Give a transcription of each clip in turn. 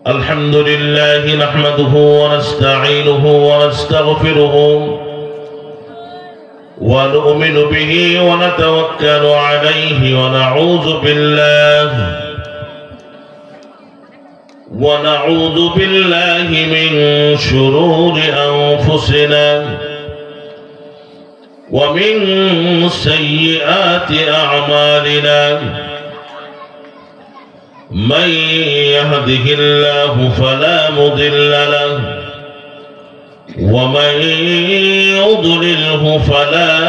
الحمد لله نحمده ونستعينه ونستغفره ونؤمن به ونتوكل عليه ونعوذ بالله من شرور أنفسنا ومن سيئات أعمالنا من يهده الله فلا مضل له ومن يضلله فلا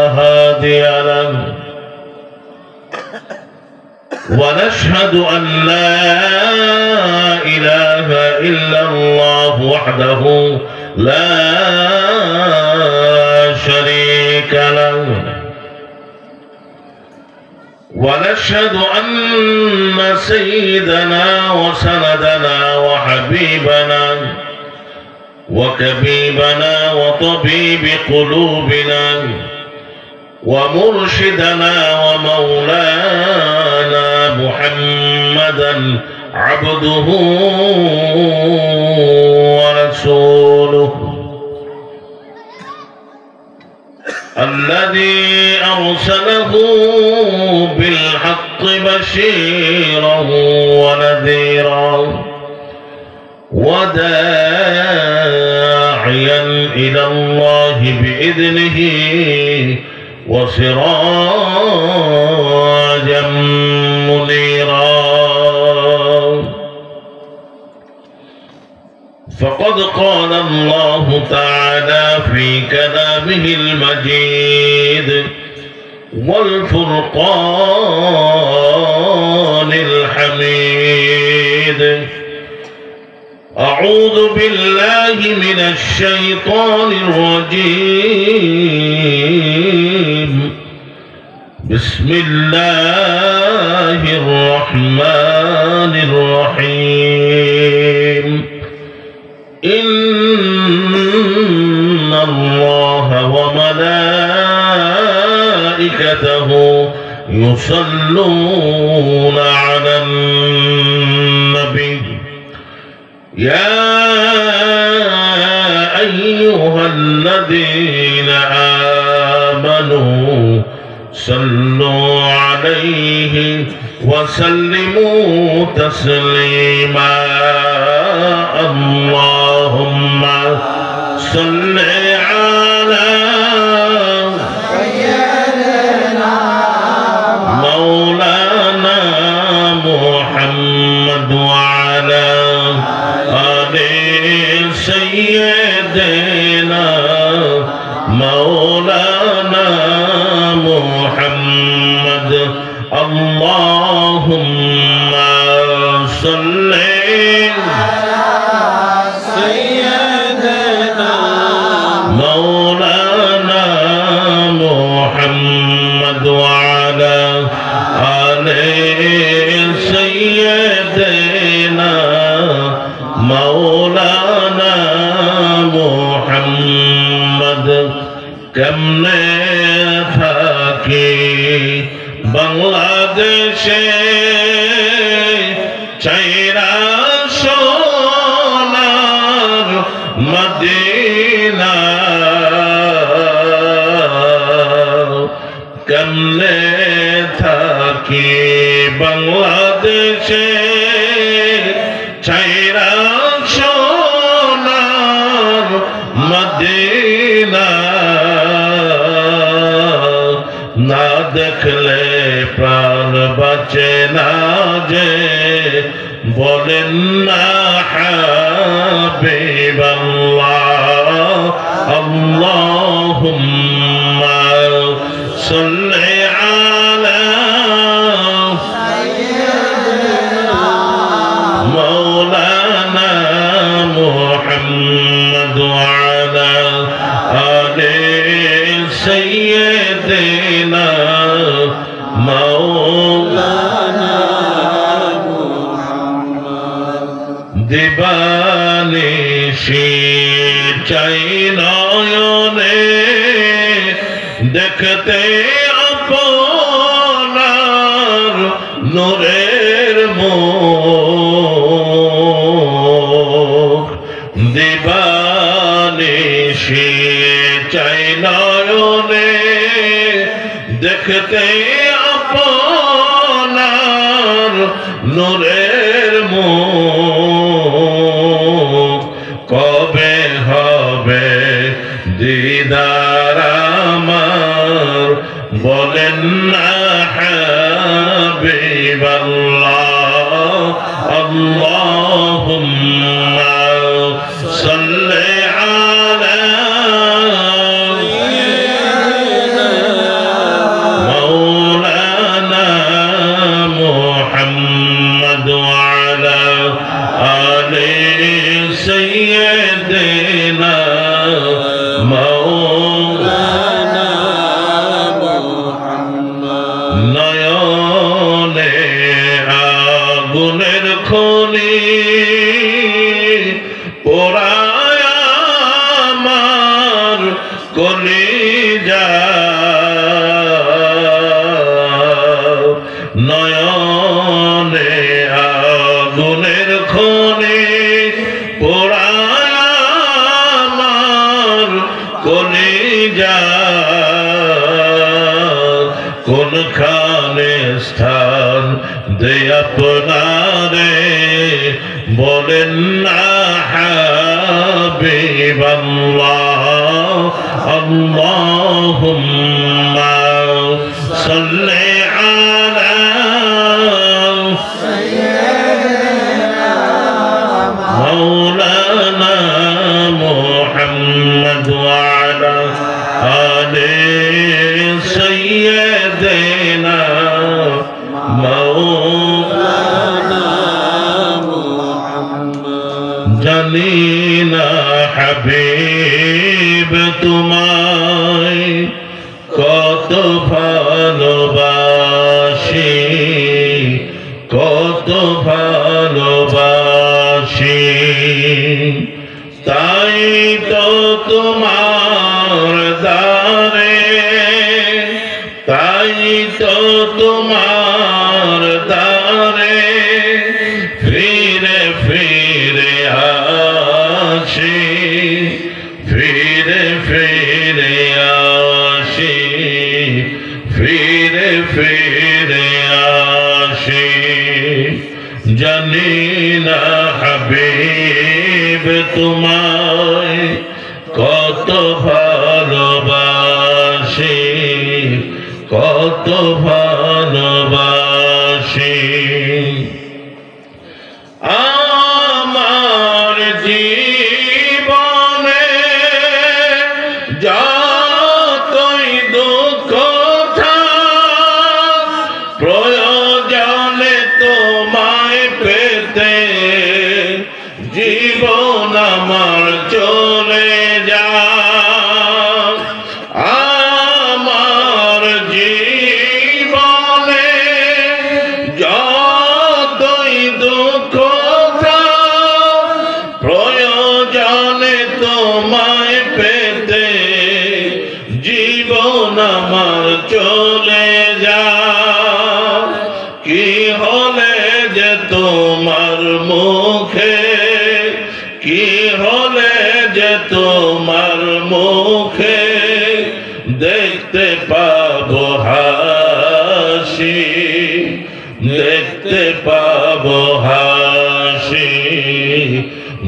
هادي له ونشهد أن لا إله إلا الله وحده لا شريك له ونشهد أن سيدنا وسندنا وحبيبنا وكبيبنا وطبيب قلوبنا ومرشدنا ومولانا محمدا عبده ورسوله الذي أرسله بالحق بشيرا ونذيرا وداعيا إلى الله بإذنه وسراجا منيرا فقد قال الله تعالى في كلامه المجيد والفرقان الحميد أعوذ بالله من الشيطان الرجيم بسم الله الرحمن الرحيم إن الله وملائكته يصلون على النبي يا أيها الذين آمنوا صلوا عليه وسلموا تسليما اللهم صل على سيدنا مولانا محمد وعلى آل سيدنا مولانا محمد اللهم صل مولانا محمد وعلى آل سيدنا مولانا محمد কেমনে থাকি বাংলাদেশে চাইরা সোনার মদিনা কেমনে থাকি বাংলাদেশে চাইরা সোনার মদিনা না দেখলে প্রাণ বাঁচে না যে বলেন না হাবিবাল্লাহ আল্লাহুম্মা সাল্লি আলা مولانا محمد وعلى آل سيدنا مولانا محمد দিবানিশি চাই নয়নে দেখতে আপনার নূরের মুখ দেখতে আপনার নূরের মুখ কবে হবে দিদার আমার বলেন না হাবিবাল্লাহ আল্লাহুম্মা সাল্লি আলা মাওলানা মুহাম্মদ ওয়া আলা আলি সাইয়্যিদিনা মাওলানা মুহাম্মদ নয়নে আগুনের খনি পোড়ায় আমার কলিজা নয়নে আগুনের খনি পোড়ায় আমার কলিজা কোনখানে স্থান দে আপনারে বলেন না হাবিবাল্লাহ আল্লাহুম্মা সাল্লি আলা সাইয়্যিদিনা মাওলানা মুহাম্মদ ওয়া আলা আলি সাইয়্যিদিনা মাওলানা মুহাম্মদ জানি না হাবিব তোমায় কত ভালোবাসি কত ভালোবাসি তাই তো তোমার দ্বারে তাই তো তোমার দ্বারে ফিরে ফিরে আসি ফিরে ফিরে আসি ফিরে ফিরে আসি জানি না হাবিব তোমায় কত ভালোবাসি কত ভালোবাসি আমার জীবনে যতই দুঃখ থাক প্রয়োজনে তোমায় পেতে জীবন আমার চলে যায় আমার জীবনে যতই দুঃখ থাক প্রয়োজনে তোমায় পেতে জীবন আমার চলে যায় কি হলে যে তোমার মুখে কি হলে যে তোমার মুখে দেখতে পাবো হাসি দেখতে পাবো হাসি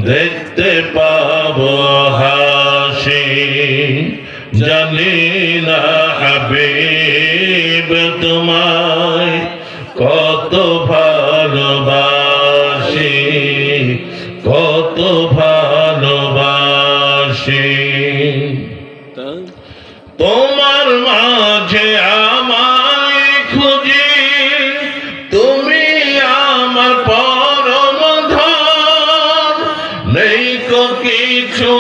দেখতে পাবো হাসি জানি না হাবিব তোমায় কত ভালোবাসি কত ভালোবাসি তোমার মাঝে আমায় খুঁজি তুমি আমার পরম ধন নেই কো কিছু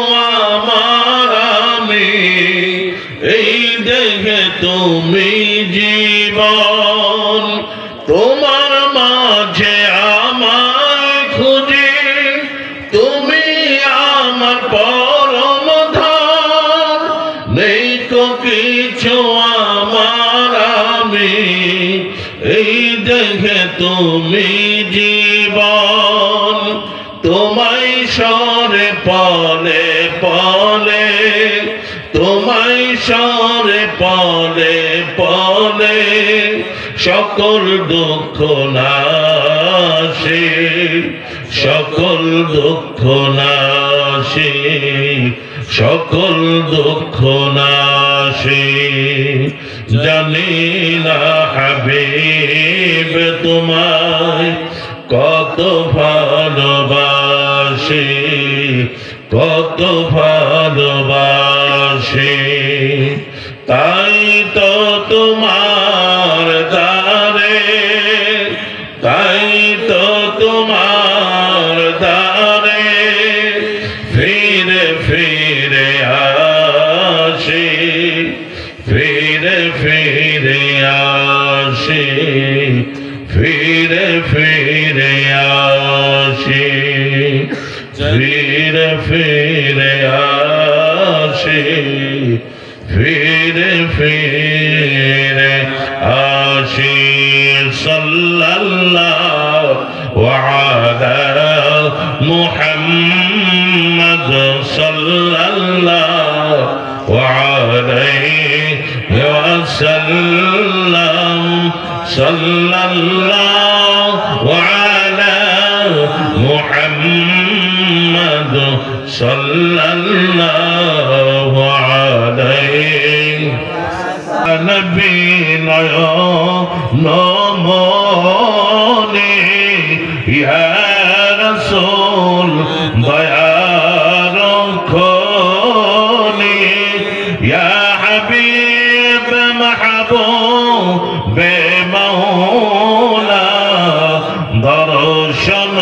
আমার আমি এই দেখে তুমি জীবন তোমার মাঝে আমায় খুঁজি তুমি আমার পরম ধন নেই তো কিছু আমার আমি এই দেখে তুমি জীবন তোমায় সরে পলে পলে তোমায় হাসরে পলে পলে সকল দুঃখ নাশে, সকল দুঃখ নাশে, সকল দুঃখ নাশে। জানি না হাবিব তোমায় কত ভালোবাসে, কত ভালোবাসে। তাই তো তোমার দ্বারে, তাই তো তোমার দ্বারে ফিরে ফিরে আসে, ফিরে ফিরে আসে, ফিরে ফিরে আসে, ফিরে ফিরে আসে, ফিরে ফিরে আসে। সাল্লাল্লাহু আলা মুহাম্মদ সাল্লাল্লাহু আলাইহি ওয়াসাল্লাম, সাল্লাল্লাহু আলা মুহাম্মদ সাল্লাল্লাহু আলাইহি নবী নমনে ইয়া রাসূল দয়ার খনি ইয়া হাবিব মাহবুব মাওলা দর্শন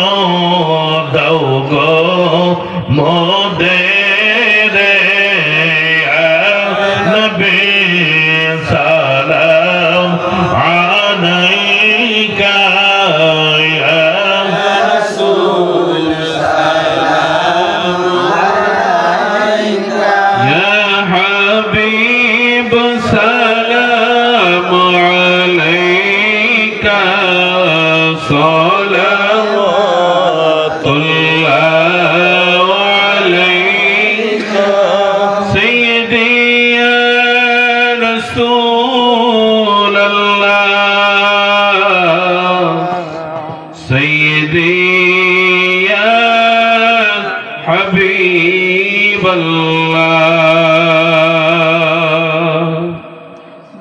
দাও গো মোদের নবী সালাম আলাইকা ইয়া রাসূল সালাম আলাইকা ইয়া হাবিব সালাম আলাইকা সালাওয়াতুল্লাহ আলাইকা সাইয়্যিদি ইয়া রাসূলাল্লাহ সাইয়্যিদি ইয়া হাবিবাল্লাহ।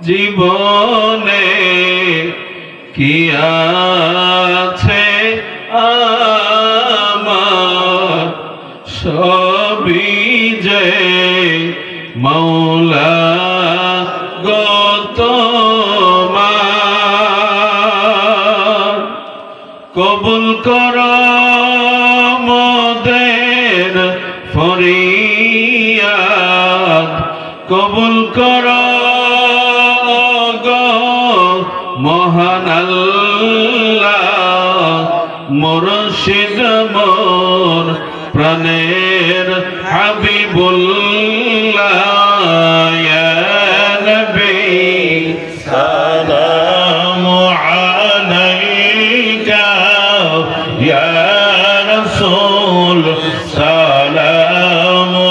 জীবনে কি আছে আমার সবই যে মৌলা গো তোমার। কবুল কর মোদের ফরিয়াদ, কবুল কর গো মহান আল্লাহ। মুর্শিদ মোর প্রাণের হাবিবুল্লাহ ইয়া নবী সালামু আলাইকা ইয়া রাসূল সালামু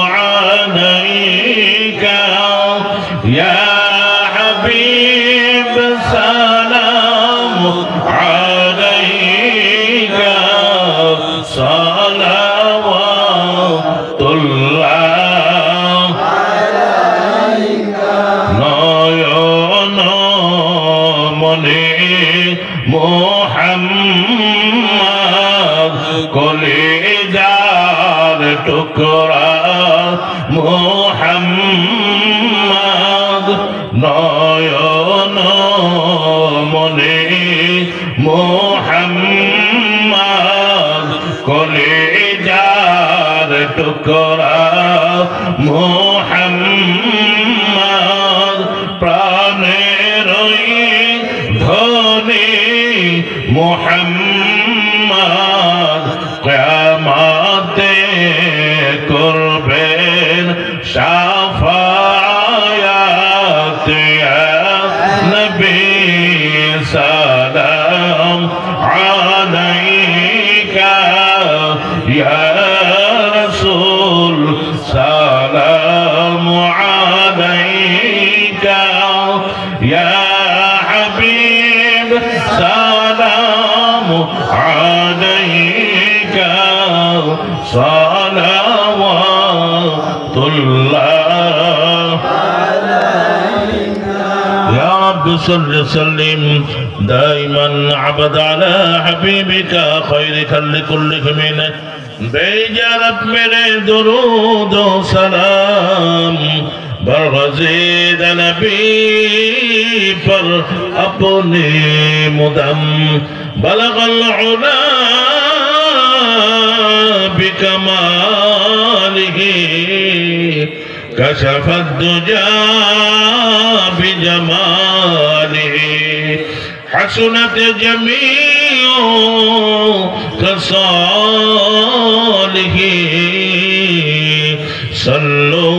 আলাইকা ইয়া হাবিব সালামু আলাইকা সালাওয়াতুল্লাহ আলাইকা। নয়ন মনে মুহাম্মদ কলিজার টুকরা মুহাম্মদ। নয়ন মনে মুহাম্মদ কলিজার টুকরা মুহাম্মদ। প্রাণের ধনী মুহাম্মদ কিয়ামতে করবেন শাফায়াত ইয়া নবী সালাম আলাইকা ইয়া রাসূল সালাম আলাইকা সালাওয়াতুল্লাহ ইয়া রাব্বি সাল্লি সাল্লিম দাইমান আবাদ আলা হাবিবিকা খায়রি খালকি কুল্লিহিম बेजरत मेरे दुरूद व सलाम बरगज़ीद नबी पर अपने मुदम बलगल उला बिकमालिही कशफत दुजा बिजमालिही हसनत जमीउ खसालिही सल्लु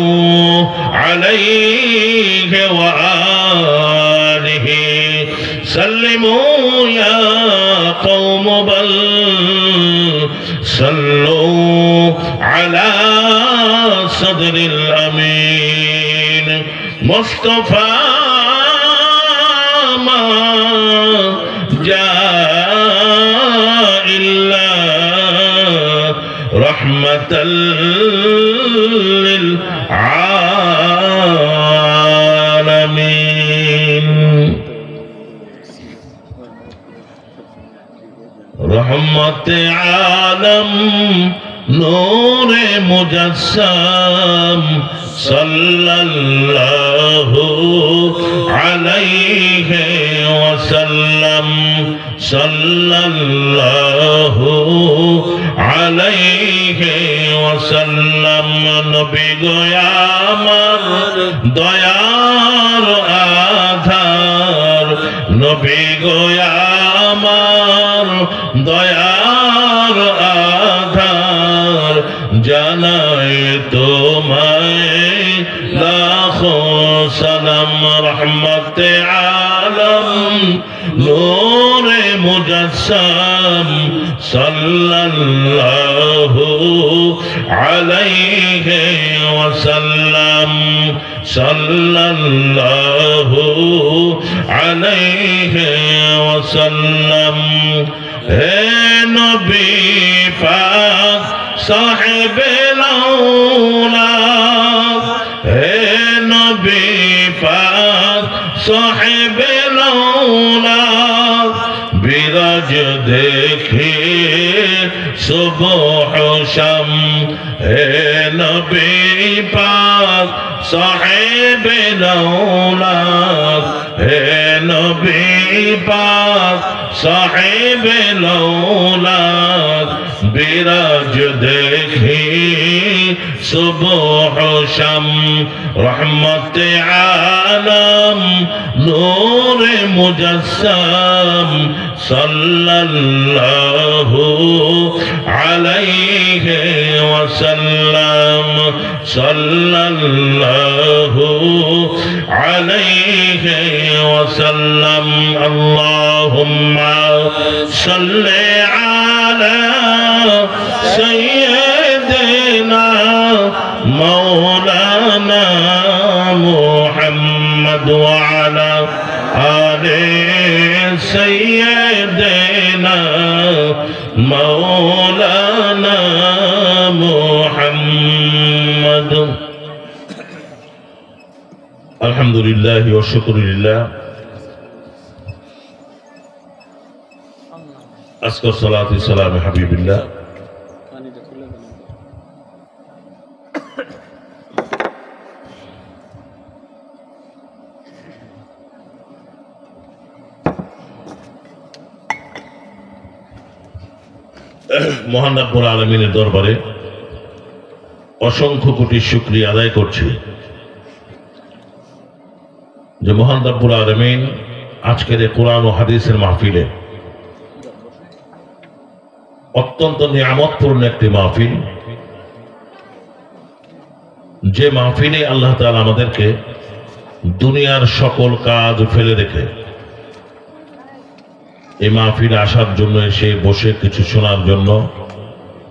अलैहि व आलिहि सल्लिमू या कौम बल सल्लु अला सदरिल अमीन मुस्तफा मा जा इल्ला रहमतल लिल आलमीन रहमत आलम नूर मुजस्सम सल्लल्लाहु अलैहि वसल्लम सल्लल्लाहु अलैहि वसल्लम नबी गोयामर दयार आधार नबी गोयामर दयार आधार জানাই তোমায় লাখো সালাম রহমতে আলম নূরে মুজাসসাম সাল্লাল্লাহু আলাইহি ওয়াসাল্লাম সাল্লাল্লাহু আলাইহি ওয়াসাল্লাম হে নবী পাক साहिब लौला हे नबी पाक साहिब लौला बिराज देखे सुबह शम हे नबी पाक साहिब लौला हे नबी पाक साहिब लौला बिराज देखी सुबह शम रहमत आलम नूर मुजस्सम सल्लल्लाहु अलैहि वसल्लम सल्लल्लाहु अलैहि वसल्लम अल्लाहुम्मा सल्ली अला सय्यदना मौलाना मुहम्मद व अला आले सय्यदना मौलाना मुहम्मद अल्हम्दुलिल्लाह व शुक्रुलिल्लाह अस्कर सलात सलाम हबीबिल्लाह মহান রব্বুল আলামিনের দরবারে অসংখ্য কোটি শুকরিয়া আদায় করছি যে মহান রব্বুল আলামিন আজকের এই কোরআন ও হাদিসের মাহফিলে অত্যন্ত নিয়ামতপূর্ণ একটি মাহফিল যে মাহফিলে আল্লাহ তাআলা আমাদেরকে দুনিয়ার সকল কাজ ফেলে রেখে এই মাহফিলে আসার জন্য এসে বসে কিছু শোনার জন্য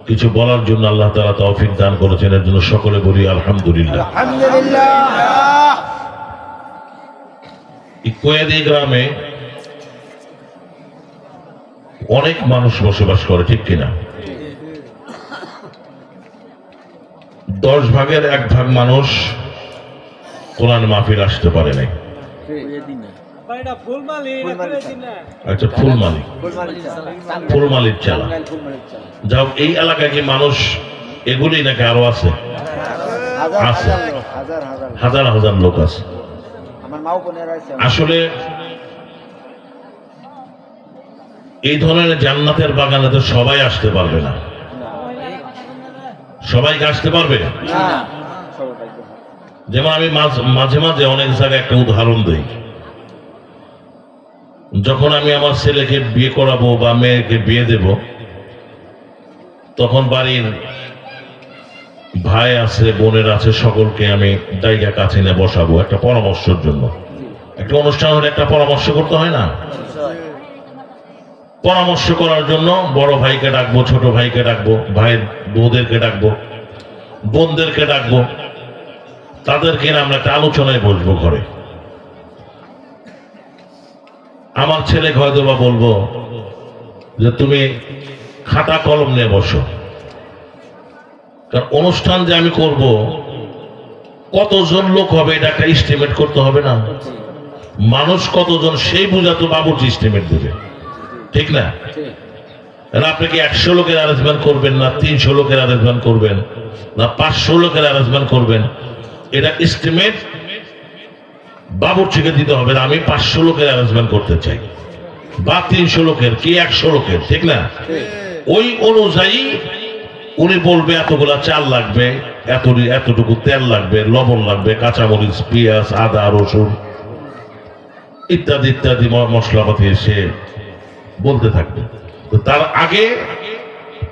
কিছু বলার জন্য আল্লাহ তাআলা তৌফিক দান করেছেন এর জন্য সকলে বলি আলহামদুলিল্লাহ আলহামদুলিল্লাহ ইকোয়াদি গ্রামে অনেক মানুষ বসবাস করে ঠিক কিনা 10 ভাগের 1 ভাগ মানুষ কোরআন মাহফিল আসতে পারে নাই। আচ্ছা, ফুলমালির চালা যাও। এই এলাকায় কি মানুষ এগুলি নাকি আরো আছে? আছে, হাজার হাজার লোক আছে। আসলে এই ধরনের জান্নাতের বাগানে তো সবাই আসতে পারবে না। সবাইকে আসতে পারবে? যেমন আমি মাঝে মাঝে অনেক জায়গায় একটা উদাহরণ দিই। যখন আমি আমার ছেলেকে বিয়ে করাবো বা মেয়েকে বিয়ে দেব, তখন বাড়ির ভাই আছে, বোনের আছে, সকলকে আমি জায়গা কাছে নিয়ে বসাবো একটা পরামর্শের জন্য। একটা অনুষ্ঠান হলে একটা পরামর্শ করতে হয় না? পরামর্শ করার জন্য বড় ভাইকে ডাকবো, ছোট ভাইকে ডাকবো, ভাইয়ের বউদেরকে ডাকবো, বোনদেরকে ডাকবো, তাদেরকে আমরা একটা আলোচনায় বসবো ঘরে। আমার ছেলে হয়তো বা বলবো যে তুমি খাতা কলম নিয়ে বসো, কারণ অনুষ্ঠান যে আমি করব কতজন লোক হবে এটা একটা এস্টিমেট করতে হবে না? মানুষ কতজন সেই বুঝা তো বাবুর্চি এস্টিমেট দেবে, ঠিক না? আপনি কি 100 লোকের অ্যারেঞ্জমেন্ট করবেন, না 300 লোকের অ্যারেঞ্জমেন্ট করবেন, না 500 লোকের অ্যারেঞ্জমেন্ট করবেন? এটা এস্টিমেট বাবুর্চিকে দিতে হবে। আমি 500 লোকের অ্যারেঞ্জমেন্ট করতে চাই, বা 300 লোকের, কি 100 লোকের, ঠিক না? ওই অনুযায়ী উনি বলবে এতগুলা চাল লাগবে, এতটুকু তেল লাগবে, লবণ লাগবে, কাঁচামরিচ, পেঁয়াজ, আদা, রসুন ইত্যাদি ইত্যাদি মশলাপাতি সে বলতে থাকবে। তো তার আগে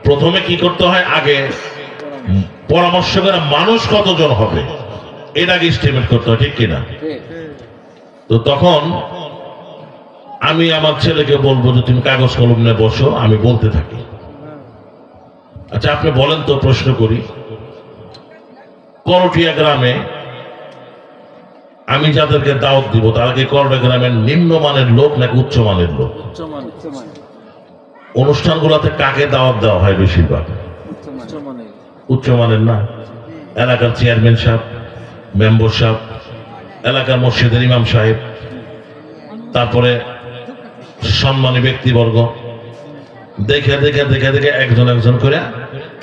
প্রথমে কি করতে হয়? আগে পরামর্শ করে মানুষ কতজন হবে এটাকে এস্টিমেট করতে হয়, ঠিক কিনা? তো তখন আমি আমার ছেলেকে বলবো যে তুমি কাগজ কলম নিয়ে বসো, আমি বলতে থাকি। আচ্ছা, আপনি বলেন তো, প্রশ্ন করি, করটিয়া গ্রামে আমি যাদেরকে দাওয়াত দিব তারা কি করটিয়া গ্রামের নিম্নমানের লোক নাকি উচ্চমানের লোক? অনুষ্ঠানগুলোতে কাকে দাওয়াত দেওয়া হয় বেশিরভাগ? উচ্চমানের না? এলাকার চেয়ারম্যান সাহেব, মেম্বার সাহেব, এলাকার মসজিদের ইমাম সাহেব, তারপরে সম্মানী ব্যক্তিবর্গ, দেখে দেখে দেখে দেখে একজন একজন করে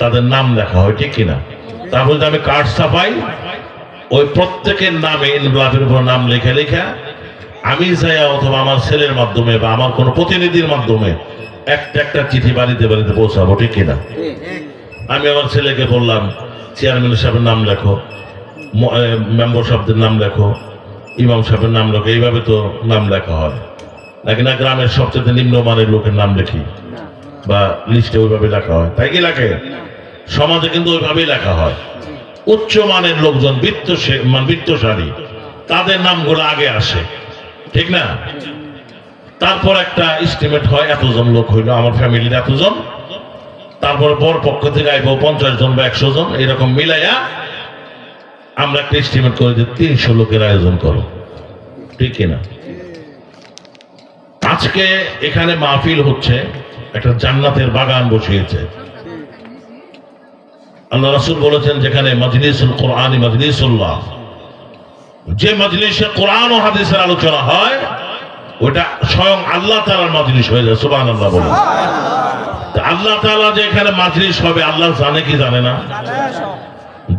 তাদের নাম লেখা হয়, ঠিক কিনা? তারপর যদি আমি কার্ড ছাপাই, ওই প্রত্যেকের নামে এনভেলপের উপর নাম লেখা লেখা আমি যাই অথবা আমার ছেলের মাধ্যমে বা আমার কোনো প্রতিনিধির মাধ্যমে একটা একটা চিঠি বাড়িতে বাড়িতে পৌঁছাবো, ঠিক কিনা? আমি আমার ছেলেকে বললাম চেয়ারম্যান সাহেবের নাম লেখো, মেম্বার সাহেবদের নাম লেখো, ইমাম সাহেবের নাম লেখো। এইভাবে তো নাম লেখা হয় নাকি না? গ্রামের সবচেয়ে নিম্নমানের লোকের নাম লেখি বা লিস্টে ওইভাবে লেখা হয়, তাই কি লেখে? সমাজে কিন্তু ওইভাবেই লেখা হয়। উচ্চমানের লোকজন, বৃত্তশালী, তাদের নামগুলো আগে আসে, ঠিক না? তারপর একটা এস্টিমেট হয়, এতজন লোক হইল আমার ফ্যামিলির, এতজন। তারপর বর পক্ষ থেকে আইব 50 জন বা 100 জন, এরকম মিলাইয়া আমরা একটা এস্টিমেট করে যে 300 লোকের আয়োজন করো, ঠিক কিনা? আজকে এখানে মাহফিল হচ্ছে, একটা জান্নাতের বাগান বসিয়েছে। আল্লাহ রাসূল বলেছেন যেখানে মাজলিসুল কোরআন মাজলিসুল্লাহ, যে মজলিসে কোরআন ও হাদিসের আলোচনা হয় ওটা স্বয়ং আল্লাহ তাআলার মজলিস হয়ে যায়। সুবহানাল্লাহ বলুন। আল্লাহ তাআলা যে এখানে মজলিস হবে আল্লাহ জানে কি জানে না?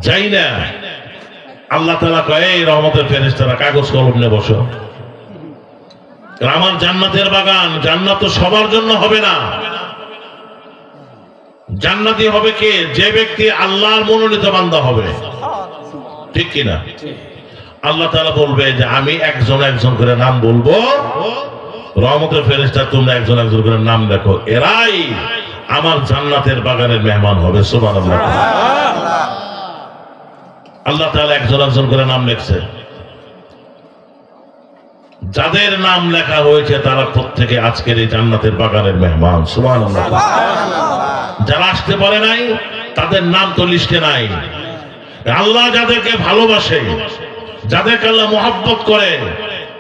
যাই না। আল্লাহ তাআলা কয়, এই রহমতের ফেরেশতারা কাগজ কলম নিয়ে বসো। আমার জান্নাতের বাগান, জান্নাত তো সবার জন্য হবে না। জান্নাতি হবে কে? যে ব্যক্তি আল্লাহর মনোনীত বান্দা হবে, ঠিক কিনা? আল্লাহ তাআলা বলবে যে আমি একজন একজন করে নাম বলবো, রহমতের ফেরেশতা তোমরা একজন একজন করে নাম লেখো, এরাই আমার জান্নাতের বাগানের মেহমান হবে। সুবহানাল্লাহ। আল্লাহ তাআলা একজন একজন করে নাম লিখছে। যাদের নাম লেখা হয়েছে তারা প্রত্যেকে আজকের এই জান্নাতের বাগানের মেহমান। সুবহানাল্লাহ। যারা আসতে পারে নাই তাদের নাম তো লিস্টে নাই। আল্লাহ যাদেরকে ভালোবাসে, যাদেরকে আল্লাহ মহব্বত করে,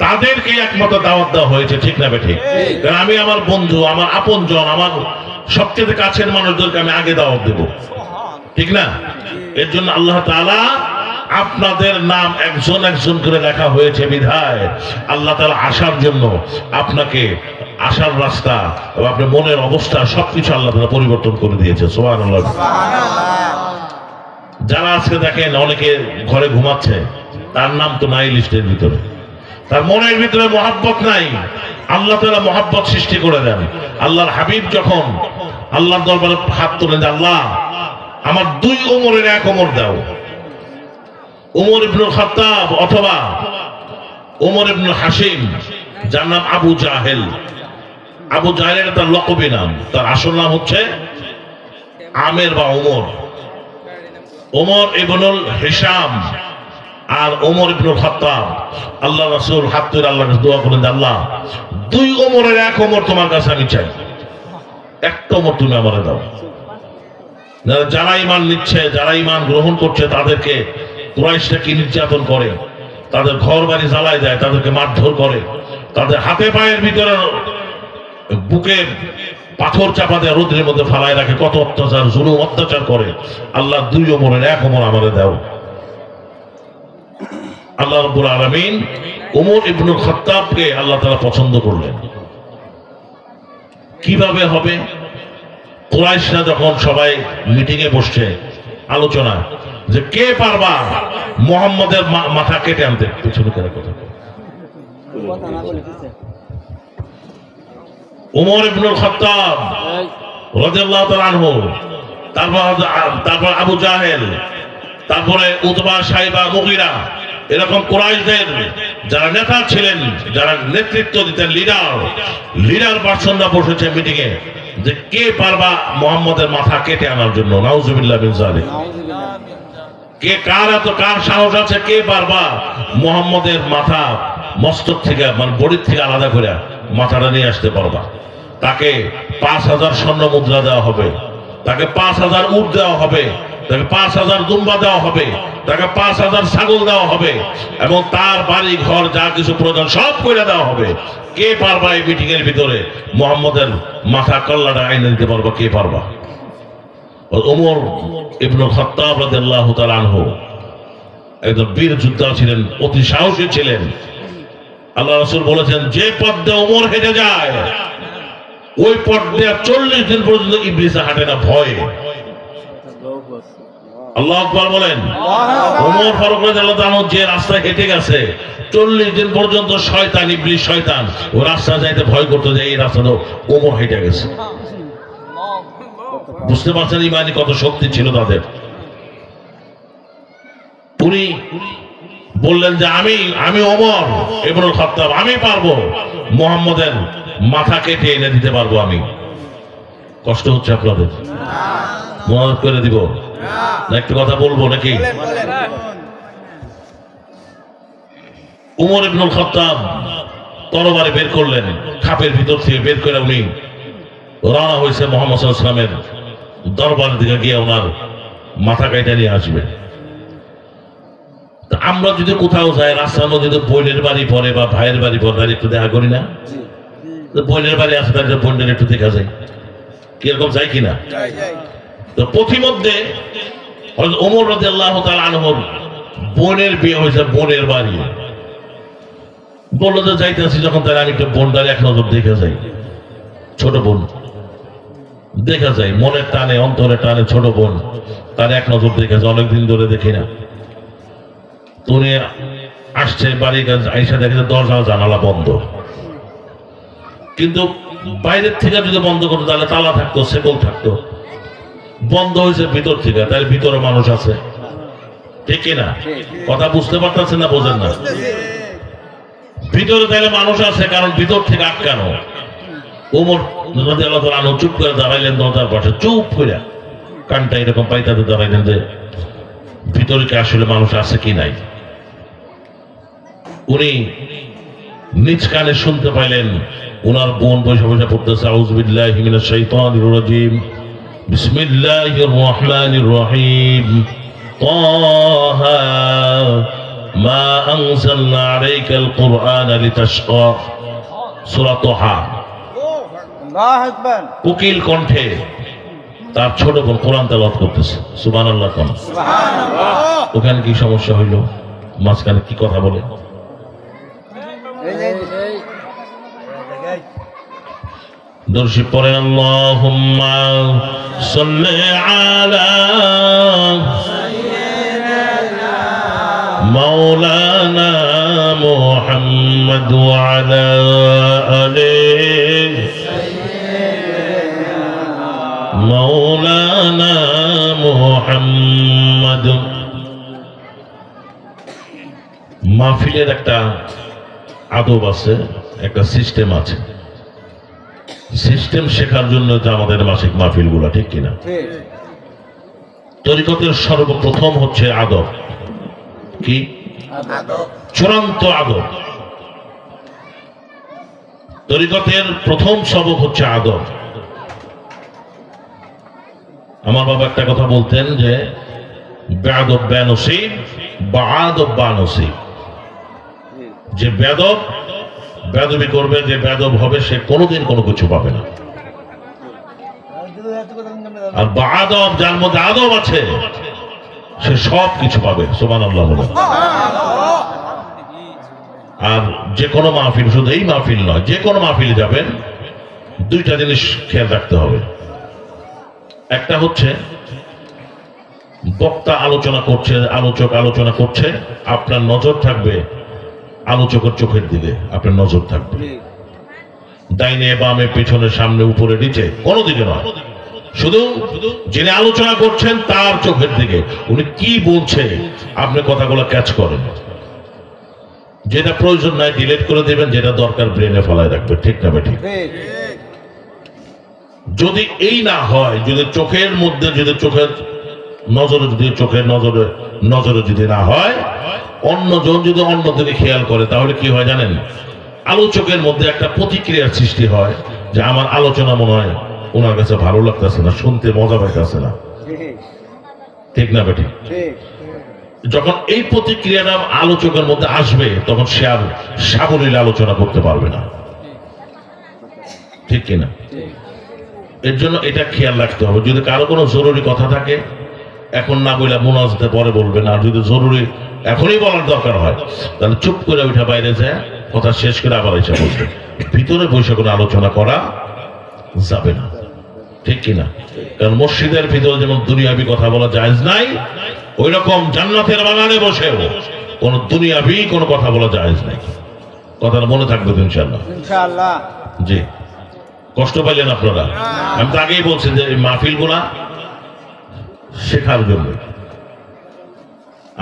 তাদেরকে একমাত্র দাওয়াত দেওয়া হয়েছে, ঠিক না বেঠিক? কারণ আমি আমার বন্ধু, আমার আপনজন, আমার সবচেয়ে কাছের মানুষদেরকে আমি আগে দাওয়াত দেব। ঠিক না? এর জন্য আল্লাহ তাআলা আপনাদের নাম একজন একজন করে লেখা হয়েছে বিধায় আল্লাহ তাআলা আসার জন্য আপনাকে আসার রাস্তা এবং আপনার মনের অবস্থা সবকিছু আল্লাহ তাআলা পরিবর্তন করে দিয়েছে। সুবহানাল্লাহ। যারা আজকে দেখেন অনেকে ঘরে ঘুমাচ্ছে, তার নাম তো নাই লিস্টের ভিতরে, তার মনের ভিতরে মহাব্বত নাই। আল্লাহ তাআলা মহাব্বত সৃষ্টি করে দেন। আল্লাহর হাবিব যখন আল্লাহর দরবারে হাত তোলেন যে আল্লাহ আমার 2 ওমরের 1 ওমর দাও, ওমর ইবনুল খাত্তাব অথবা ওমর ইবনুল হাসিম, যার নাম আবু জাহেল। আবু জাহেলের তার লকবি নাম, তার আসল নাম হচ্ছে আমের বা ওমর। ওমর ইবনুল হিশাম আর ওমর ইবনুল খাত্তাব। আল্লাহ রাসূল হাত তুলে আল্লাহর কাছে দোয়া করেন, আল্লাহ 2 ওমরের 1 ওমর তোমার কাছে আমি চাই, একটা ওমর তুমি আমারে দাও। যারা ঈমান নিচ্ছে, যারা ঈমান গ্রহণ করছে, তাদেরকে কুরাইশরা কি নির্যাতন করে, তাদের ঘর বাড়ি জ্বালায় দেয়, তাদেরকে মারধর করে, তাদের হাতে পায়ের ভিতরে বুকে পাথর চাপা দেয়, রোদ্রের মধ্যে ফালায় রাখে, কত অত্যাচার জুলুম অত্যাচার করে। আল্লাহ 2 ওমরের 1 ওমর আমারে দাও। আল্লাহ রাব্বুল আলামিন ওমর ইবনুল খাত্তাবকে আল্লাহ তাআলা পছন্দ করলেন। কিভাবে হবে? কুরাইশরা যখন সবাই মিটিং এ বসছে, আলোচনা যে কে পারবা মুহাম্মদের মাথা কেটে আনতে। পিছনে কেন কথা? ওমর ইবনুল খাত্তাব রাদিয়াল্লাহু তাআলা আনহু, তারপর আবু জাহেল, তারপরে উতবা, সাইবা, মুগীরা, এরকম কুরাইশদের যারা নেতা ছিলেন, যারা নেতৃত্ব দিতেন, লিডার পার্সনরা বসেছে মিটিং এ যে কে পারবা মুহাম্মদের মাথা কেটে আনার জন্য। নাউজুবিল্লাহ মিন যালিক। কে কার সাহস আছে, কে পারবা মুহাম্মদের মাথা মস্তক থেকে মানে বডির থেকে আলাদা করে মাথাটা নিয়ে আসতে পারবা। তাকে 5000 স্বর্ণ মুদ্রা দেওয়া হবে, তাকে 5000 উট দেওয়া হবে, তাকে 5000 দুম্বা দেওয়া হবে, তাকে 5000 ছাগল দেওয়া হবে এবং তার বাড়ি ঘর যা কিছু প্রয়োজন সব করে দেওয়া হবে। কে পারবা এই মিটিং এর ভিতরে মুহাম্মদের মাথা কল্লাটা আইনে দিতে পারবা? কে পারবা? ওমর ইবনুল খাত্তাব রাদিয়াল্লাহু তাআলা আনহু একজন বীর যোদ্ধা ছিলেন, অতি সাহসী ছিলেন। আল্লাহ রাসূল বলেছেন যে পথ দিয়ে ওমর হেঁটে যায় ওই পথ দিয়ে 40 দিন পর্যন্ত ইবলিস হাঁটে না ভয়ে। আল্লাহু আকবার বলেন। ওমর ফারুক রাদিয়াল্লাহু তাআলা যে রাস্তায় হেঁটে গেছে 40 দিন পর্যন্ত শয়তান, ইবলিস শয়তান ও রাস্তা যাইতে ভয় করতো যে এই রাস্তাটা ওমর হেঁটে গেছে। বুঝতে পারছেন ইমানি কত শক্তি ছিল তাদের। উনি বললেন যে আমি ওমর ইবনুল খাত্তাব, আমি পারবো মুহাম্মদের মাথা কেটে এনে দিতে পারবো। আমি কষ্ট হচ্ছে আপনাদের? মনে করে দিব না একটু কথা বলবো নাকি? ওমর ইবনুল খাত্তাব তরবারি বের করলেন, খাপের ভিতর থেকে বের করে উনি রওনা হয়েছে মুহাম্মদ সাল্লাল্লাহু আলাইহি ওয়াসাল্লামের দরবার দিকে গিয়ে ওনার মাথা কাইটা নিয়ে আসবে। আমরা যদি কোথাও যাই, রাস্তার মধ্যে যদি বোনের বাড়ি পড়ে বা ভাইয়ের বাড়ি পড়ে, তাহলে একটু দেখা করি না? বোনের বাড়ি আছে, তাহলে বোনের একটু দেখা যায়, কিরকম যায় কিনা? তো পথিমধ্যে ওমর রাদিয়াল্লাহু তাআলা আনহুর বোনের বিয়ে হয়েছে, বোনের বাড়ি। বললো যে যাইতেছি যখন, তাহলে আমি একটু বোনটার এক নজর দেখে যাই। ছোট বোন দেখা যায়, মনের টানে অন্তরের টানে ছোট বোন, তার এক নজর দেখে যায়, অনেকদিন ধরে দেখি না। উনি আসছে বাড়ির কাছে, আইসা দেখে দরজা জানালা বন্ধ, কিন্তু বাইরের থেকে যদি বন্ধ করতো তাহলে তালা থাকতো, শেকল থাকতো। বন্ধ হয়েছে ভিতর থেকে, তাহলে ভিতরে মানুষ আছে, ঠিক কিনা? কথা বুঝতে পারতেছেন না? বোঝেন না? ভিতরে তাহলে মানুষ আছে, কারণ ভিতর থেকে আটকানো। ওমর রাদিয়াল্লাহু তাআলা আনহু চুপ করে দাঁড়াইলেন দরজার পাশে, চুপ করে কানটা এরকম পাইতাতে দাঁড়াইলেন যে ভিতরে কি আসলে মানুষ আছে কি নাই। উনি নিজ কানে শুনতে পাইলেন ওনার বোন বসে বসে পড়তেছে, আউযু বিল্লাহি মিনাশ শাইতানির রাজীম, বিসমিল্লাহির রহমানির রহিম, তাহা মা আনজালনা আলাইকাল কুরআনা লিতাশকা। সূরা তাহা। আল্লাহু আকবার। কোকিল কণ্ঠে তার ছোট বোন কোরআন তেলাওয়াত করতেছে, সুবহানাল্লাহ কোন ওখানে কি সমস্যা হইল? মাঝখানে কি কথা বলে? দর্শি পড়েন আল্লাহুম্মা সাল্লি আলা মাওলানা মুহাম্মদ ওয়া আলা আলিহি মাওলানা মুহাম্মদ। মাহফিলের একটা আদব আছে, একটা সিস্টেম আছে। সিস্টেম শেখার জন্য যে আমাদের মাসিক মাহফিলগুলো, ঠিক কিনা? তরিকতের সর্বপ্রথম হচ্ছে আদব। কি চূড়ান্ত আদব? তরিকতের প্রথম সবক হচ্ছে আদব। আমার বাবা একটা কথা বলতেন যে বেয়াদব বেনসিব বা আদব বানসিব। যে বেয়াদব বেয়াদবি করবে, যে বেয়াদব হবে সে কোনোদিন কোনো কিছু পাবে না। আর বাদব যার মধ্যে আদব আছে সে সব কিছু পাবে, সুবহানাল্লাহ বলে। আর যে কোনো মাহফিল, শুধু এই মাহফিল নয়, যে কোনো মাহফিলে যাবেন দুইটা জিনিস খেয়াল রাখতে হবে। একটা হচ্ছে বক্তা আলোচনা করছে, আলোচক আলোচনা করছে, আপনার নজর থাকবে আলোচকের চোখের দিকে, আপনার নজর থাকবে ডাইনে বামে পিছনে সামনে উপরে নিচে, কোনো দিকে নয়, শুধু যিনি আলোচনা করছেন তার চোখের দিকে। উনি কি বলছে আপনি কথাগুলো ক্যাচ করেন। যেটা প্রয়োজন নাই ডিলিট করে দেবেন, যেটা দরকার ব্রেনে ফেলায় রাখবে, ঠিক না ঠিক? যদি এই না হয়, যদি চোখের মধ্যে, যদি চোখের নজরে, যদি চোখের নজরে যদি না হয়, অন্যজন যদি অন্যদিকে খেয়াল করে, তাহলে কি হয় জানেন? আলোচকের মধ্যে একটা প্রতিক্রিয়ার সৃষ্টি হয় যে আমার আলোচনা মনে হয় ওনার কাছে ভালো লাগতেছে না, শুনতে মজা পাইতেছে না, ঠিক না বেটি? যখন এই প্রতিক্রিয়াটা আলোচকের মধ্যে আসবে, তখন সে আর সাবলীল আলোচনা করতে পারবে না, ঠিক কিনা? এর জন্য এটা খেয়াল রাখতে হবে। যদি কারো কোনো জরুরি কথা থাকে, এখন না বলে মোনাজাতে পরে বলবেন। আর যদি জরুরি এখনই বলার দরকার হয়, তাহলে চুপ করে ওইটা বাইরে যায়, কথা শেষ করে আবার এসে বসবে। ভিতরে বসে কোনো আলোচনা করা যাবে না, ঠিক কিনা? কারণ মসজিদের ভিতরে যেমন দুনিয়াবি কথা বলা জায়েজ নাই, ওই রকম জান্নাতের বাগানে বসেও কোন দুনিয়াবি কোনো কথা বলা জায়েজ নাই। কথাটা মনে থাকবে তো ইনশাআল্লাহ? জি। কষ্ট পাইলেন আপনারা? আমি তো আগেই বলছি যে এই মাহফিলগুলা শেখার জন্য।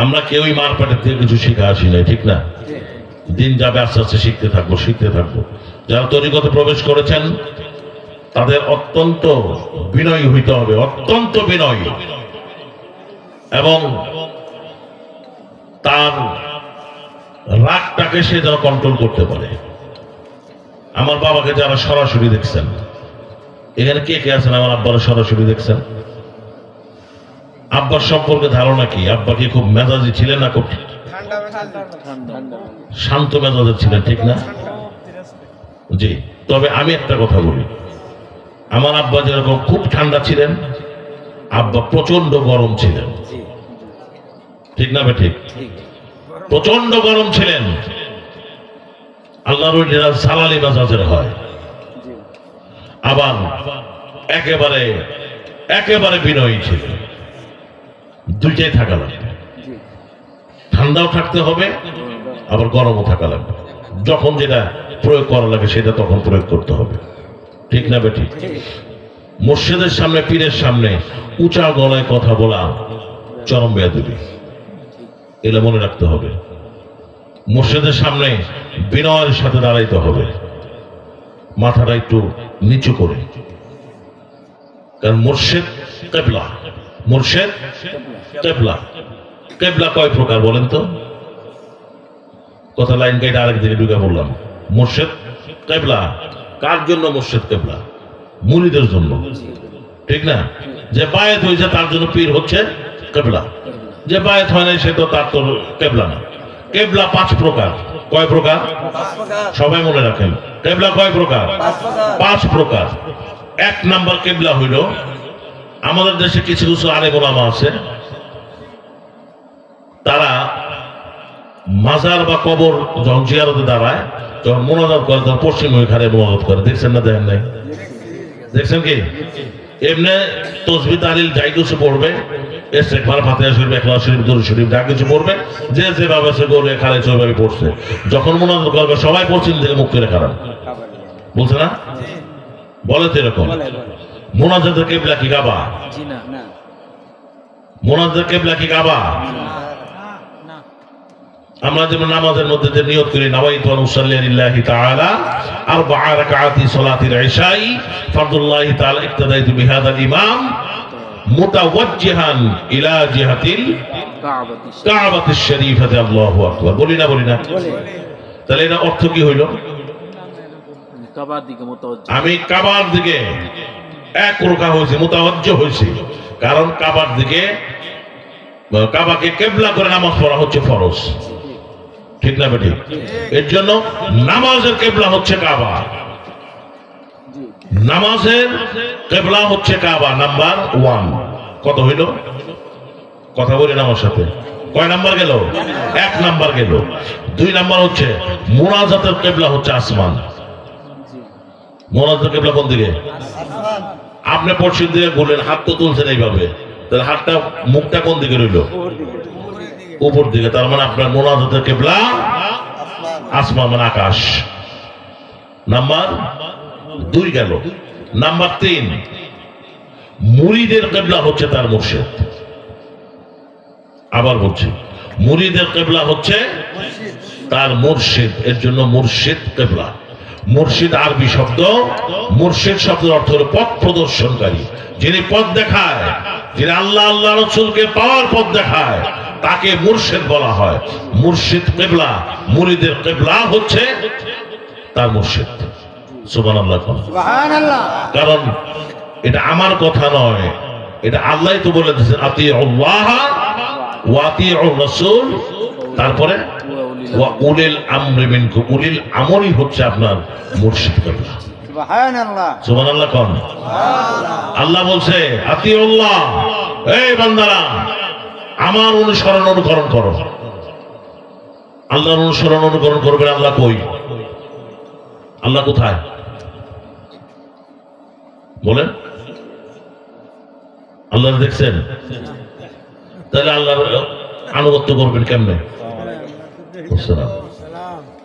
আমরা কেউই মার পেটের থেকে কিছু শিখা আসি নাই, ঠিক না? দিন যাবে, আস্তে আস্তে শিখতে থাকবো। যারা তরিকতে প্রবেশ করেছেন তাদের অত্যন্ত বিনয়ী হইতে হবে, অত্যন্ত বিনয়ী, এবং তার রাগটাকে সে যেন কন্ট্রোল করতে পারে। আমার বাবাকে যারা সরাসরি দেখছেন, এখানে কে কে আছেন আমার আব্বার সরাসরি দেখছেন? আব্বার সম্পর্কে ধারণা কি? আব্বা কি খুব মেজাজি ছিলেন না খুব শান্ত মেজাজের ছিলেন, ঠিক না? জি। তবে আমি একটা কথা বলি, আমার আব্বা যেরকম খুব ঠান্ডা ছিলেন, আব্বা প্রচন্ড গরম ছিলেন, ঠিক না ঠিক? প্রচন্ড গরম ছিলেন। আল্লাহর ওলিরা সালালি মেজাজের হয়, আবার একেবারে বিনয়ী ছিলেন। দুইটাই থাকা লাগবে, ঠান্ডাও থাকতে হবে, আবার গরমও থাকা লাগবে। যখন যেটা প্রয়োগ করা লাগে সেটা তখন প্রয়োগ করতে হবে, ঠিক না বেটি? মুর্শিদের সামনে, পীরের সামনে উঁচা গলায় কথা বলা চরম বেয়াদবি, এগুলো মনে রাখতে হবে। মুর্শিদের সামনে বিনয়ের সাথে দাঁড়াইতে হবে, মাথাটা একটু নিচু করে। কারণ মুর্শিদ কিবলা, মুর্শিদ কিবলা। কিবলা কয় প্রকার বলেন তো? কথা লাইন কেটে আরেক দিকে ঢুকে বললাম। মুর্শিদ কিবলা কার জন্য? মুর্শিদ কিবলা মুরিদের জন্য, ঠিক না? যে বায়াত হয়েছে তার জন্য পীর হচ্ছে কিবলা, যে বায়াত হয় নাই সে তো তার তো কিবলা না। কিবলা 5 প্রকার। কয় প্রকার? সবাই মনে রাখেন। কিবলা কয় প্রকার? 5 প্রকার। 1 নাম্বার কিবলা হইল আমাদের দেশে কিছু কিছু আলেম ওলামা আছে, তারা মাজার বা কবর যখন জিয়ারতে দাঁড়ায়, যখন মোনাজাত করে তখন পশ্চিমমুখী খারে মোনাজাত করে। দেখছেন না? দেখেন নাই? দেখছেন কি? এমনি তসবিহ তাহলিল যাই কিছু পড়বে, ইস্তেগফার, ফাতিহা শরীফ, ইখলাস শরীফ, দুরূদ শরীফ যা কিছু পড়বে, যে যেভাবে সে করবে খালে সেভাবে পড়ছে। যখন মোনাজাত করবে সবাই পশ্চিম দিকে মুখ করে খারাপ বলছে না? বলে তো এরকম। মোনাজাতের কিবলা কি কাবা? মোনাজাতের কিবলা কি কাবা? আমরা যেমন নামাজের মধ্যে যে নিয়ত করি, নাওয়াইতু আন উসাল্লি লিল্লাহি তাআলা আরবা'a রাকাআতি সালাতিল ইশাই ফারদুল্লাহি তাআলা ইক্তাদাইতু বিহাদাল ইমাম মুতাওয়াজ্জিহান ইলা জিহাতিল কাবাতিশ শরীফাতি। আল্লাহু আকবার। বলি না? বলি না? তাহলে এর অর্থ কি হইল? আমি কাবার দিকে এক রোখা হয়েছে, মুতাওয়াজ্জিহ হয়েছে, কারণ কাবার দিকে, কাবাকে কিবলা করে নামাজ পড়া হচ্ছে ফরজ, ঠিক না বেটি? এর জন্য নামাজের কিবলা হচ্ছে কাবা, নামাজের কিবলা হচ্ছে কাবা। নাম্বার 1 কত হইল? কথা বলেন আমার সাথে। কয় নাম্বার গেল? 1 নাম্বার গেল। 2 নাম্বার হচ্ছে মুনাজাতের কিবলা হচ্ছে আসমান। মোনাজাতের কিবলা কোন দিকে? আপনি পশ্চিম দিকে বললেন, হাত তো তুলছেন এইভাবে, তাহলে হাতটা, মুখটা কোন দিকে রইল? উপর দিকে। তার মানে আপনার মোনাজাতের কিবলা আসমান, মানে আকাশ। নাম্বার 2 গেল। নাম্বার 3, মুরিদের কিবলা হচ্ছে তার মুর্শিদ। আবার বলছি, মুরিদের কিবলা হচ্ছে তার মুর্শিদ। এর জন্য মুর্শিদ কিবলা। মুর্শিদ আরবি শব্দ। মুর্শিদ শব্দের অর্থ হলো পথ প্রদর্শনকারী, যিনি পথ দেখায়, যিনি আল্লাহ আল্লাহ রাসূলকে পাওয়ার পথ দেখায়, তাকে মুর্শিদ বলা হয়। মুর্শিদ কিবলা, মুরিদের কিবলা হচ্ছে তার মুর্শিদ। সুবহানাল্লাহ। সুবহানাল্লাহ। কারণ এটা আমার কথা নয়, এটা আল্লাহই তো বলে দিয়েছেন, আতিউল্লাহ ওয়া আতিউর রাসূল, তারপরে ওয়া উলিল আমরি মিনকুম। উলিল আমরি হচ্ছে আপনার মুর্শিদ কিবলা। সুবহানাল্লাহ। সুবহানাল্লাহ। কোন আল্লাহ বলছে আতিউল্লাহ, এই বান্দারা আমার অনুসরণ অনুকরণ করো। আল্লাহর অনুসরণ অনুকরণ করবে। আল্লাহ কই? আল্লাহ কোথায় বলেন? আল্লাহ দেখছেন? তাহলে আল্লাহর আনুগত্য করবেন কেমনে?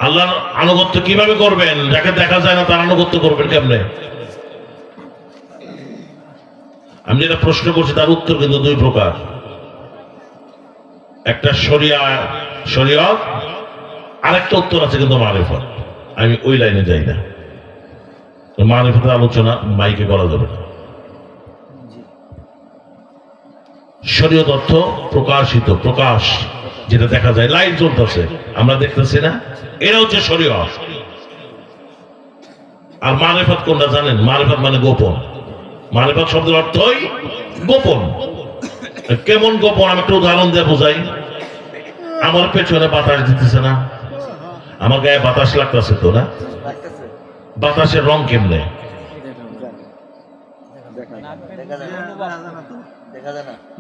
আল্লাহর আনুগত্য কিভাবে করবেন? যাকে দেখা যায় না তার আনুগত্য করবেন কেমনে? আমি যেটা প্রশ্ন করছি তার উত্তর কিন্তু 2 প্রকার। একটা শরিয়ত, আরেকটা উত্তর আছে কিন্তু মারিফত। আমি ওই লাইনে যাই না। মারিফতের আলোচনা মাইকে করা যাবে না। শরীয়ত অর্থ প্রকাশিত, প্রকাশ, যেটা দেখা যায়, লাইট জ্বলতেছে আমরা দেখতেছি না, এটা হচ্ছে শরীয়ত। আর মারিফত কোনটা জানেন? মারিফত মানে গোপন। মারিফত শব্দের অর্থই গোপন। কেমন গোপন? আমি একটা উদাহরণ দিয়ে বোঝাই। আমার পেছনে বাতাস দিতেছে না, আমার গায়ে বাতাস লাগতেছে তো না? বাতাসের রং কেমনে?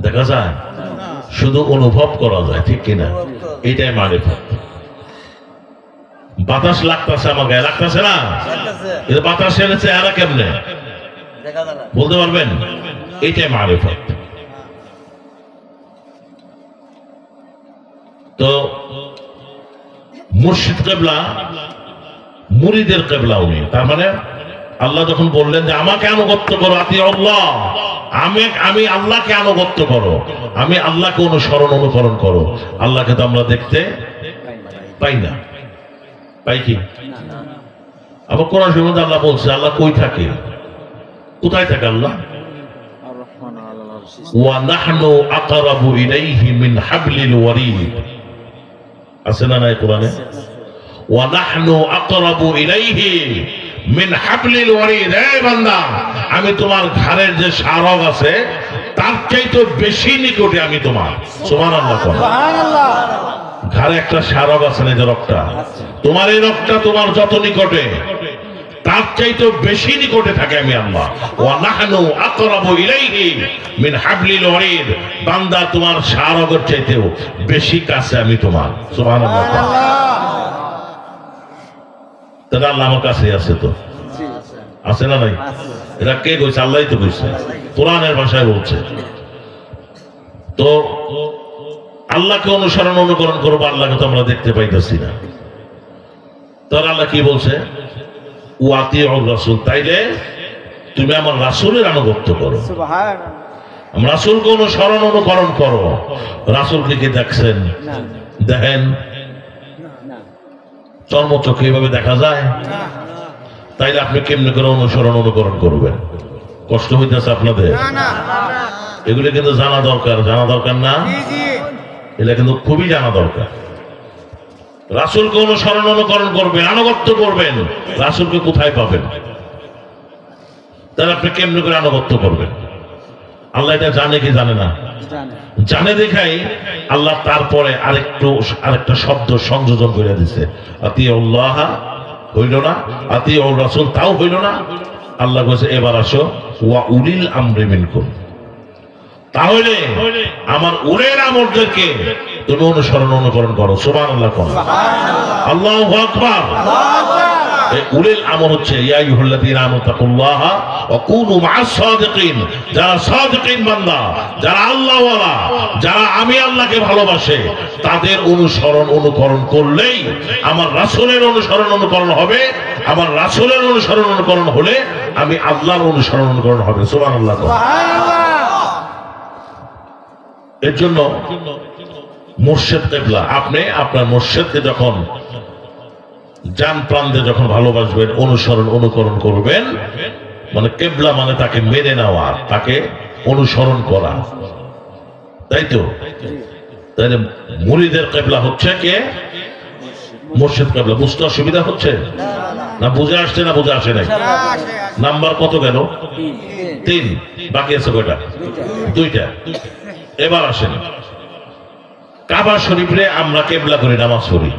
দেখা যায়, শুধু অনুভব করা যায়, ঠিক কিনা? এইটাই মারিফত। বাতাস লাগতেছে আমার গায়ে, লাগতেছে না? বাতাস এনেছে এরা কেমনে বলতে পারবেন? এইটাই মারিফত। তো মুর্শিদ কিবলা মুরিদের কিবলা উনি। তার মানে আল্লাহ যখন বললেন যে আমাকে আনুগত্য করো, আতিউল্লাহ, আমি আল্লাহকে আনুগত্য করো, আমি আল্লাহকে অনুসরণ অনুকরণ করো। আল্লাহকে তো আমরা দেখতে পাই না, পাই কি? আবার কোরআন শরীফে আল্লাহ বলছে আল্লাহ কই থাকে? কোথায় থাকে আল্লাহ? ওয়া নাহনু আকরাবু ইলাইহি মিন হাবলিল ওয়ারিদ। আছে না নাই কোরআনে? ওয়া নাহনু আকরাবু ইলাইহি মিন হাবলিল ওয়ারিদ। এই বান্দা, আমি তোমার ঘাড়ের যে শারক আছে তার চাইতে বেশি নিকটে আমি তোমার। সুবহানাল্লাহ। সুবহানাল্লাহ। ঘাড়ে একটা শারক আছে না, যে রক্তটা, তোমার এই রক্তটা তোমার যত নিকটে, তার চাইতে বেশি নিকটে থাকে আমি আল্লাহ। ওয়া নাহনু আকরাবু ইলাইহি মিন হাবলিল ওয়ারিদ, বান্দা তোমার শারগের চাইতেও বেশি কাছে আমি তোমার। সুবহানাল্লাহ। তাহলে আল্লাহ আমার কাছে আছে, তো আছে না নাই? এটা কে কইছে? আল্লাহই তো কইছে, কোরআনের ভাষায় বলছে। তো আল্লাহকে অনুসরণ অনুকরণ করবো, আল্লাহকে তো আমরা দেখতে পাইতেছি না। তোর আল্লাহ কি বলছে? ওয়াতিউর রাসূল, তাইলে তুমি আমার রাসূলের আনুগত্য করো, রাসূলকে অনুসরণ অনুকরণ করো। রাসূলকে কি দেখছেন? দেখেন? চর্মচক্ষে এইভাবে দেখা যায়? তাইলে আপনি কেমনে করে অনুসরণ অনুকরণ করবেন? কষ্ট হইতেছে আপনাদের? এগুলো কিন্তু জানা দরকার, জানা দরকার না? এটা কিন্তু খুবই জানা দরকার। রাসূলকে অনুসরণ অনুকরণ করবেন, আনুগত্য করবেন। রাসূলকে কোথায় পাবেন? তাহলে আপনি কেমনে করে আনুগত্য করবেন? আল্লাহ এটা জানে কি জানে না? জানে দেখাই আল্লাহ তারপরে আরেকটা শব্দ সংযোজন করে দিছে। আতিউল্লাহ হইল না, আতিউর রাসূল তাও হইল না। আল্লাহ বলেছে এবার আসো ওয়া উলিল আমরি মিনকুম, তাহলে আমার উলের আমরদেরকে তুমি অনুসরণ অনুকরণ করো। সুবহানাল্লাহ। আল্লাহু আকবার। উলিল আমর হচ্ছে ইয়া আইয়ুহাল্লাযীনা আমানু তাকুল্লাহা ওয়া কুনু মা'আস সাদিকিন, যারা সাদিকিন বান্দা, যারা আল্লাহওয়ালা, যারা আমি আল্লাহকে ভালোবাসে, তাদের অনুসরণ অনুকরণ করলেই আমার রাসূলের অনুসরণ অনুকরণ হবে। আমার রাসূলের অনুসরণ অনুকরণ হলে আমি আল্লাহর অনুসরণ অনুকরণ হবে। সুবহানাল্লাহ। এর জন্য মুর্শিদ কিবলা, আপনি আপনার মুর্শিদকে যখন জান প্রাণ দিয়ে যখন ভালোবাসবেন, অনুসরণ অনুকরণ করবেন, মানে কিবলা মানে তাকে মেনে নেওয়া, তাকে অনুসরণ করা, তাই তো? তাহলে মুরিদের কিবলা হচ্ছে কে? মুর্শিদ কিবলা। বুঝতে অসুবিধা হচ্ছে না? বুঝে আসছে না বুঝে আসে নাই? নাম্বার কত গেল? 3। বাকি আছে কয়টা? 2টা। এবার আসেন, কাবা শরীফে আমরা কেবলা করে নামাজ পড়ি।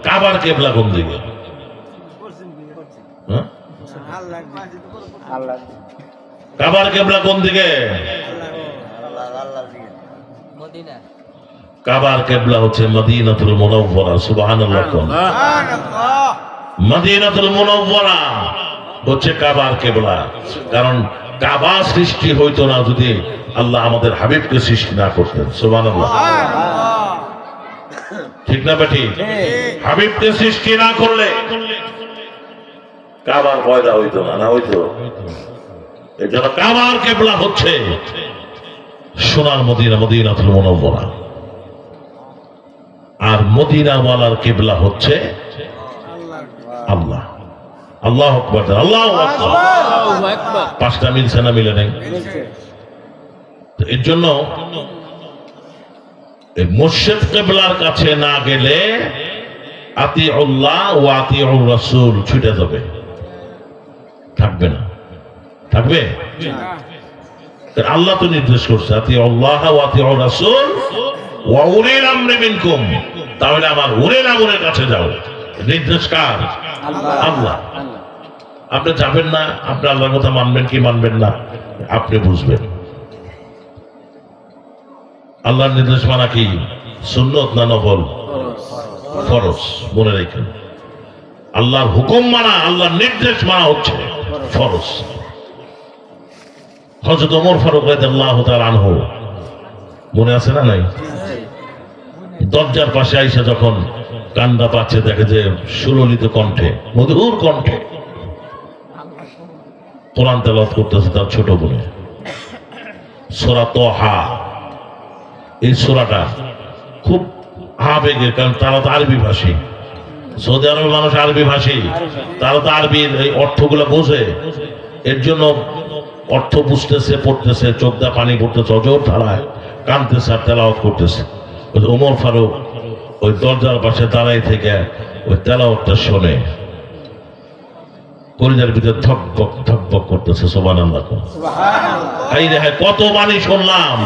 কাবার কেবলা কোন দিকে? কাবার কেবলা কোন দিকে? কাবার কেবলা হচ্ছে মদিনাতুল মুনাওয়ারা। সুবহানাল্লাহ। মদিনাতুল মুনাওয়ারা হচ্ছে কাবার কেবলা। কারণ কাবা সৃষ্টি হইতো না যদি আল্লাহ আমাদের হাবিবকে সৃষ্টি না করতেন। সুবহানাল্লাহ। ঠিক না বেটি? হাবিবকে সৃষ্টি না করলে কাবার পয়দা হইতো না, না হইতো? এই জন্য কাবার কেবলা হচ্ছে সোনার মদিনা, মদিনাতুল মুনাওয়ারা। আর মদিনাওয়ালার কেবলা হচ্ছে আল্লাহ। আল্লাহু আকবার, আল্লাহু আকবার। 5টা মিলছে না? মিলে নাই। এর জন্য মুর্শিদ কিবলার কাছে না গেলে আতিউল্লাহ ওয়া আতিউর রাসূল ছুটে যাবে, থাকবে না। থাকবে? আল্লাহ তো নির্দেশ করছে আতিউল্লাহ ওয়া আতিউর রাসূল ওয়া উলিল আমরি মিনকুম, তাহলে আমার উলিল আমরের কাছে যাও। নির্দেশ কার? আল্লাহ। আপনি যাবেন না, আপনি আল্লাহর কথা মানবেন কি মানবেন না আপনি বুঝবেন। আল্লাহর নির্দেশ মানা কি সুন্নত না নফল? ফরজ। মনে রাখেন, আল্লাহর হুকুম মানা, আল্লাহর নির্দেশ মানা হচ্ছে ফরজ। হযরত ওমর ফারুক রাদিয়াল্লাহু তাআলা আনহু, মনে আছে না নাই? দরজার পাশে আইসা যখন কান্দা পাচ্ছে, দেখে যে সুললিত কণ্ঠে, মধুর কণ্ঠে কোরআন তেলাওয়াত করতেছে তার ছোট বোনে, সূরা তাহা। এই সূরাটা খুব আবেগের, কারণ তারা তো আরবি ভাষী। সৌদি আরবের মানুষ আরবি ভাষী, তারা তো আরবির এই অর্থগুলো বোঝে। এর জন্য অর্থ বুঝতেছে, পড়তেছে, চোখ দা পানি পড়তেছে, অজর ধারায় কাঁদতেছে আর তেলাওয়াত করতেছে। ওমর ফারুক ওই দরজার পাশে দাঁড়াই থেকে ওই তেলাওয়াতটা শোনে, কলিজার ভিতরে ধকবক ধকবক করতেছে। সুবহানাল্লাহ। এই দেখে কত বাণী শুনলাম,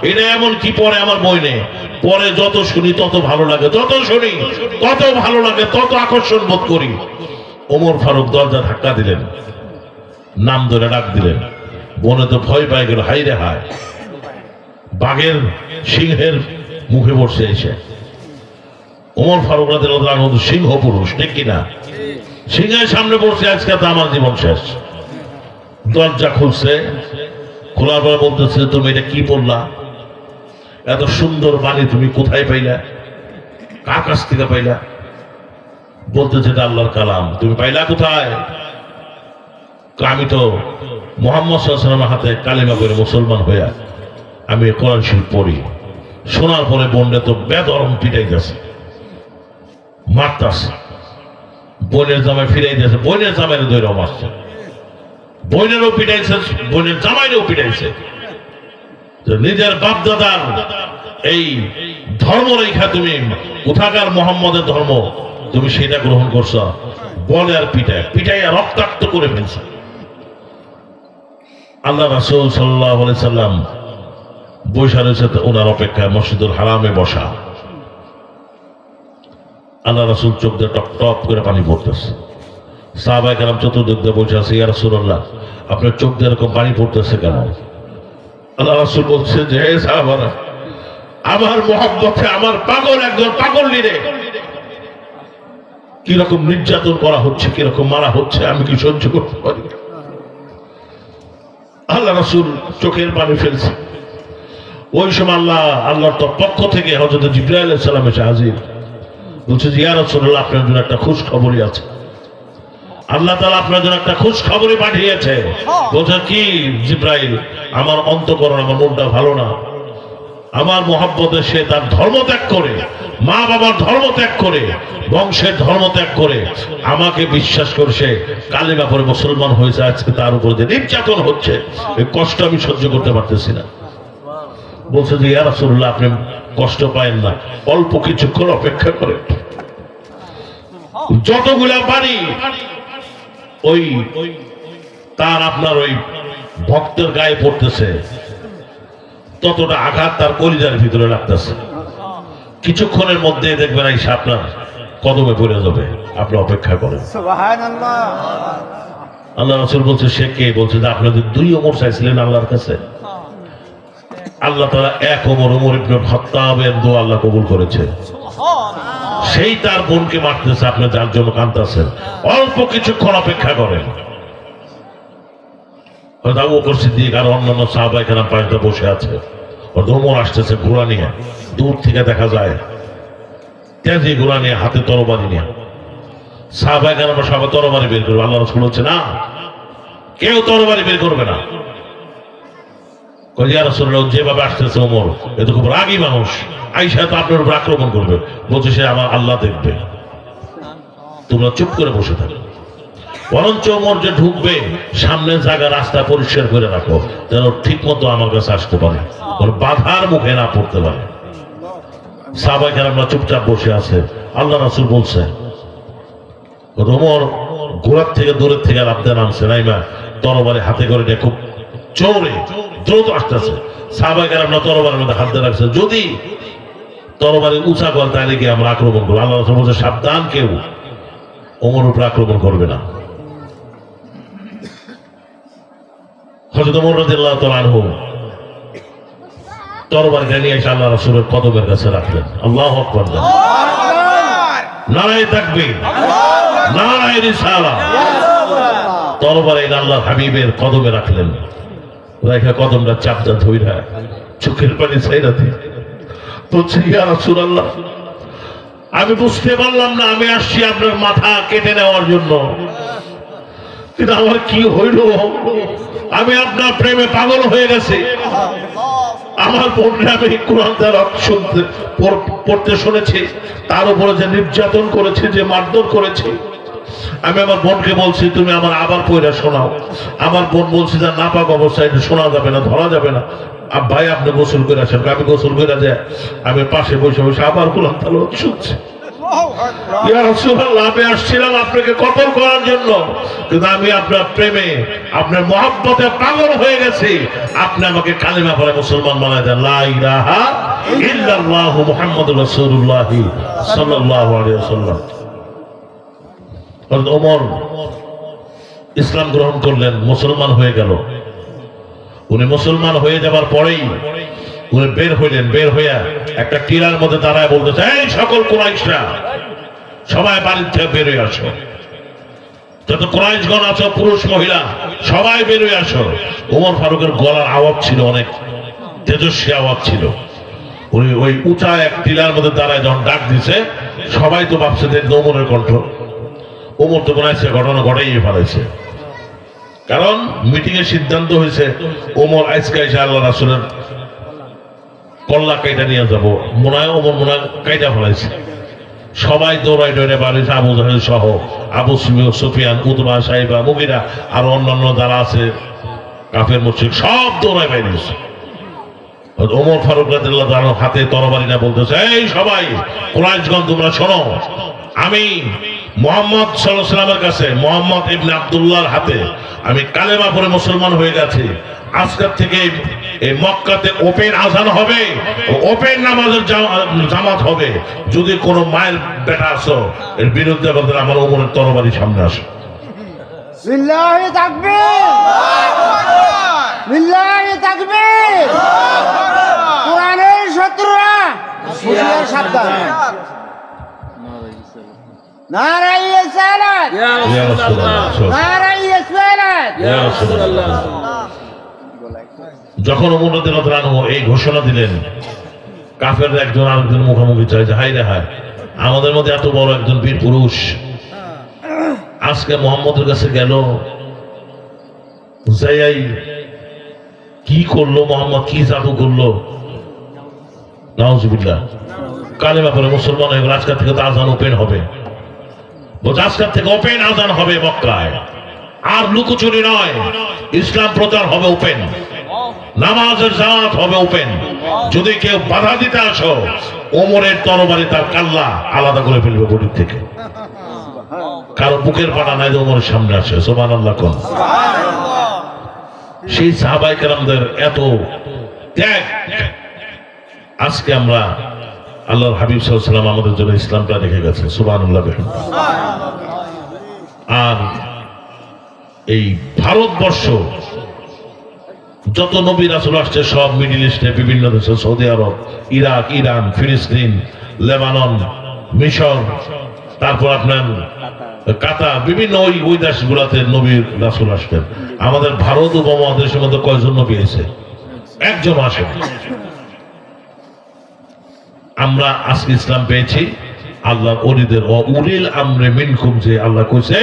এটা এমন কি পরে আমার বই নেই, পরে যত শুনি তত ভালো লাগে, যত শুনি তত ভালো লাগে, তত আকর্ষণ বোধ করি। ওমর ফারুক দরজা ধাক্কা দিলেন, নাম ধরে ডাক দিলেন। বনে তো ভয় পাই গেল, হাই রে হায়, বাঘের সিংহের মুখে বসে এসে। ওমর ফারুক রাদিয়াল্লাহু আনহু সিংহ পুরুষ, ঠিক কিনা? সিংহের সামনে বসে, আজকে তো আমার জীবন শেষ। দরজা খুলছে, খোলার পরে বলতেছে, তুমি এটা কি বললা? এত সুন্দর বাণী তুমি কোথায় পাইলা? কার কাছ থেকে পাইলা? বলতেছে এটা আল্লাহর কালাম। তুমি পাইলা কোথায়? আমি তো মুহাম্মদ সাল্লাল্লাহু আলাইহি ওয়াসাল্লামের হাতে কালিমা করে মুসলমান হইয়া আমি কোরআন শরীফ পড়ি। শোনার পরে বোনটা তো বেদরম পিটাইতেছে, মারতাছে। বোনের জামাই ফিরাই দিয়েছে, বোনের জামাইরে ধরে মারছে, বোনেরও পিটাইছে, বোনের জামাইরেও পিটাইছে। নিজের বাপ দাদার এই ধর্ম রেখা তুমি কোথাকার মোহাম্মদের ধর্ম তুমি সেটা গ্রহণ করছো, বলে আর পিটাইয়া রক্তাক্ত করে ফেলছে। আল্লাহ রাসূল সাল্লাল্লাহু আলাইহি সাল্লাম বসে রয়েছে ওনার অপেক্ষায়, মসজিদুল হারামে বসা। আল্লাহ রাসূল চোখ দিয়ে টপ টপ করে পানি পড়তেছে। সাহাবায়ে কেরাম চতুর্দিক দিয়ে বসে আছে, ইয়া রাসূলুল্লাহ আপনার চোখ দিয়ে এরকম পানি পড়তেছে কেন? আল্লাহ রাসূল বলছে যে, হে সাহাবারা, আমার মহব্বতে আমার পাগল একজন পাগল রে, কিরকম নির্যাতন করা হচ্ছে, কিরকম মারা হচ্ছে, আমি কি সহ্য করতে পারি? আল্লাহ রাসূল চোখের পানি ফেলছে। ওই সময় আল্লাহর পক্ষ থেকে হযরত জিবরাইল আলাইহিস সালাম এসে হাজির। বলছে যে, ইয়া রাসূলুল্লাহ আপনার জন্য একটা খুশ খবরই আছে। আল্লাহ তাআলা আপনার জন্য একটা খুশ খবরই পাঠিয়েছে। বলছে কি জিবরাইল? আমার অন্তঃকরণ, আমার মনটা ভালো না। আমার মহব্বতে সে তার ধর্ম ত্যাগ করে, মা বাবার ধর্ম ত্যাগ করে, বংশের ধর্ম ত্যাগ করে আমাকে বিশ্বাস করে সে কালিমা পড়ে মুসলমান হয়েছে। আজকে তার উপর যে নির্যাতন হচ্ছে, এই কষ্ট আমি সহ্য করতে পারতেছি না। বলছে যে, ইয়া রাসূলুল্লাহ আপনি কষ্ট পায়েন না, অল্প কিছুক্ষণ অপেক্ষা করেন। যতগুলা বাড়ি ওই তার আপনার ওই ভক্তের গায়ে পড়তেছে, ততটা আঘাত তার কলিজার ভিতরে লাগতেছে। কিছুক্ষণের মধ্যে দেখবেন এই আপনার কদমে পড়ে যাবে, আপনি অপেক্ষা করেন। সুবহানাল্লাহ। আল্লাহ রাসূল বলছে, সে কে? বলছে যে আপনাদের দুই ওমর চাইছিলেন আল্লাহর কাছে, আল্লাহ তাআলা এক ওমর, ওমর ইবনে খাত্তাবের দোয়া আল্লাহ কবুল করেছে। সেই তার বোনকে মারতেছে, আপনি যার জন্য কাঁদতেছেন, অল্প কিছুক্ষণ অপেক্ষা করেন। আবু বকর সিদ্দিক আর অন্যান্য সাহাবায়ে কেরাম পাশে বসে আছে। ওমর আসতেছে ঘোড়া নিয়ে, দূর থেকে দেখা যায় তেজি ঘোড়া নিয়ে, হাতে তরবারি নিয়ে। সাহাবায়ে কেরাম সবাই তরবারি বের করবে। আল্লাহ রাসূল বলছে, না, কেউ তরবারি বের করবে না। ইয়া রাসূলুল্লাহ যেভাবে আসতেছে ওমর, এ তো খুব রাগী মানুষ, আয়েশা তো আপনার উপর আক্রমণ করবে। বলছে সে আমার আল্লাহ দেখবে, তোমরা চুপ করে বসে থাকো। বরঞ্চ ওমর যে ঢুকবে, সামনের জায়গা রাস্তা পরিষ্কার করে রাখো, যেন ঠিক মতো আমার কাছে আসতে পারে, বাধার মুখে না পড়তে পারে। সাহাবায়ে কেরামরা চুপচাপ বসে আছে। আল্লাহ রাসূল বলছে, ওমর ঘোড়ার থেকে দূরের থেকে লাফতে নামছে, নাইমা তরবারি হাতে করে নিয়ে খুব জোরে দ্রুত আসতেছে। সাহাবায়ে কেরামরা তরবারির মধ্যে হাত দিয়ে রাখছে, যদি তরবারি উঁচা করে তাহলে কি আমরা আক্রমণ করবো। আল্লাহ রাসূল বলছে, সাবধান, কেউ ওমর উপর আক্রমণ করবে না। হযরত ওমর রাদিয়াল্লাহু তাআলা আনহু তরবারিটা নিয়ে এসে আল্লাহ রাসূলের কদমের কাছে রাখলেন। আল্লাহু আকবার, নারায়ে তাকবীর, নারায়ে রিসালাত। তরবারি আল্লাহর হাবিবের কদমে রাখলেন। রেখা কদমটা চাপটা ধইরা চোখের পানি ছাইরা দিয়ে বলছে, ইয়া রাসূলুল্লাহ আমি বুঝতে পারলাম না, আমি আসছি আপনার মাথা কেটে নেওয়ার জন্য, কিন্তু আমার কি হইল? আমি আপনার প্রেমে পাগল হয়ে গেছি। আমার বোনকে আমি কোরআন তেলাওয়াত শুনতে পড়তে শুনেছি, তার উপরে যে নির্যাতন করেছে, যে মারধর করেছে, আমি আমার বোনকে বলছি তুমি আমার আবার পড়া শোনাও। আমার বোন বলছে যে নাপাক অবস্থায় শোনা যাবে না, ধরা যাবে না। ভাই আপনি গোসল করে আসেন। আমি গোসল করে যায় আমি পাশে বসে বসে আবার কোরআন তেলাওয়াত শুনছি। ইয়া রাসূলুল্লাহ আমি আসছিলাম আপনাকে কতল করার জন্য, কিন্তু আমি আপনার প্রেমে, আপনার মহব্বতে পাগল হয়ে গেছি। আপনি আমাকে কালিমা পড়ে মুসলমান বানায় দেন, লা ইলাহা ইল্লাল্লাহু মুহাম্মাদুর রাসূলুল্লাহ সাল্লাল্লাহু আলাইহি ওয়াসাল্লাম। ওমর ইসলাম গ্রহণ করলেন, মুসলমান হয়ে গেল। উনি মুসলমান হয়ে যাবার পরেই উনি বের হইলেন, বের হইয়া একটা টিলার মধ্যে দাঁড়ায় বলতেছে, এই সকল কুরাইশরা সবাই বাড়ির থেকে বের হয়ে আসো, যত কুরাইশগণ আছো পুরুষ মহিলা সবাই বের হয়ে আসো। ওমর ফারুকের গলার আওয়াজ ছিল অনেক তেজস্বী আওয়াজ ছিল। উনি ওই উঁচা এক টিলার মধ্যে দাঁড়ায় যখন ডাক দিছে, সবাই তো ভাবছে যে ওমরের কণ্ঠ। ওমর তো মনে হচ্ছে ঘটনা ঘটাইয়ে ফেলাইছে, কারণ মিটিং এর সিদ্ধান্ত হয়েছে ওমর আজকে এসে আল্লাহ রাসূলের কল্লা কাইটা নিয়ে যাবো। মনে হয় ওমর মনে হয় কাইটা ফেলাইছে। সবাই দৌড়াই দৌড়ে বাড়িছে, আবু জাহেল সহ, আবু সুফিয়ান, উতবা, সাইবা, মুগিরা আর অন্যান্য যারা আছে কাফের মুশরিক সব দৌড়ায় বাইরেছে। ওমর ফারুক রাদিয়াল্লাহু তাআলা হাতে তরবারি না বলতেছে, এই সবাই কুরাইশগণ তোমরা শোনো, আমি মুহাম্মদ সাল্লাল্লাহু আলাইহি ওয়াসাল্লামের কাছে মুহাম্মদ ইবনে আব্দুল্লাহর হাতে আমি কালেমা পড়ে মুসলমান হয়ে গেছি। আজকের থেকে এই মক্কাতে ওপেন আজান হবে, ওপেন নামাজের জামাত হবে। যদি কোনো মায়ের বেটা আসো এর বিরুদ্ধে বলতে আমার ওমরের তরবারি সামনে আসো। বিল্লাহি তাকবীর, বিল্লাহি তাকবীর। কোরআনের শত্রুরা হুঁশিয়ার সাবধান। নারায়ে রিসালাত, ইয়া রাসূলুল্লাহ, নারায়ে রিসালাত, ইয়া রাসূলুল্লাহ। যখন ওমর রাদিয়াল্লাহু আনহু এই ঘোষণা দিলেন, কাফেররা একজন আরেকজন মুখোমুখি চাইছে, হায় রে হায়, আমাদের মধ্যে এত বড় একজন বীর পুরুষ আজকে মুহাম্মদের কাছে গেল, যাই কি করলো মুহাম্মদ, কি জাদু করলো, নাউজুবিল্লাহ। কালেমা পড়ে মুসলমান হয়ে গেল, আজকের থেকে তো আজান ওপেন হবে। আজকের থেকে ওপেন আজান হবে মক্কায়, আর লুকোচুরি নয়, ইসলাম প্রচার হবে ওপেন, নামাজের জামাত হবে ওপেন। যদি কেউ বাধা দিতে আসো, ওমরের তরবারি তার কাল্লা আলাদা করে ফেলবে বডির থেকে। কারো বুকের পাটা নাই যে ওমরের সামনে আসে। সুবহানাল্লাহ কোন সেই সাহাবায়ে কেরামদের এত ত্যাগ। আজকে আমরা আল্লাহর হাবিব সাল্লাল্লাহু আলাইহি ওয়াসাল্লাম আমাদের জন্য ইসলামটা রেখে গেছে। সুবহানাল্লাহ। আর এই ভারতবর্ষ যত নবী রাসূল আসছে সব মিডল ইস্টে বিভিন্ন দেশে, সৌদি আরব, ইরাক, ইরান, ফিলিস্তিন, লেবানন, মিশর, তারপর আপনার কাতার, বিভিন্ন ওই দেশগুলোতে নবী রাসূল আসতেন। আমাদের ভারত উপমহাদেশের মধ্যে কয়জন নবী এসেছে? একজন আসে। আমরা আজকে ইসলাম পেয়েছি আল্লাহর ওলিদের, উলিল আমরে মিনকুম, যে আল্লাহ কইছে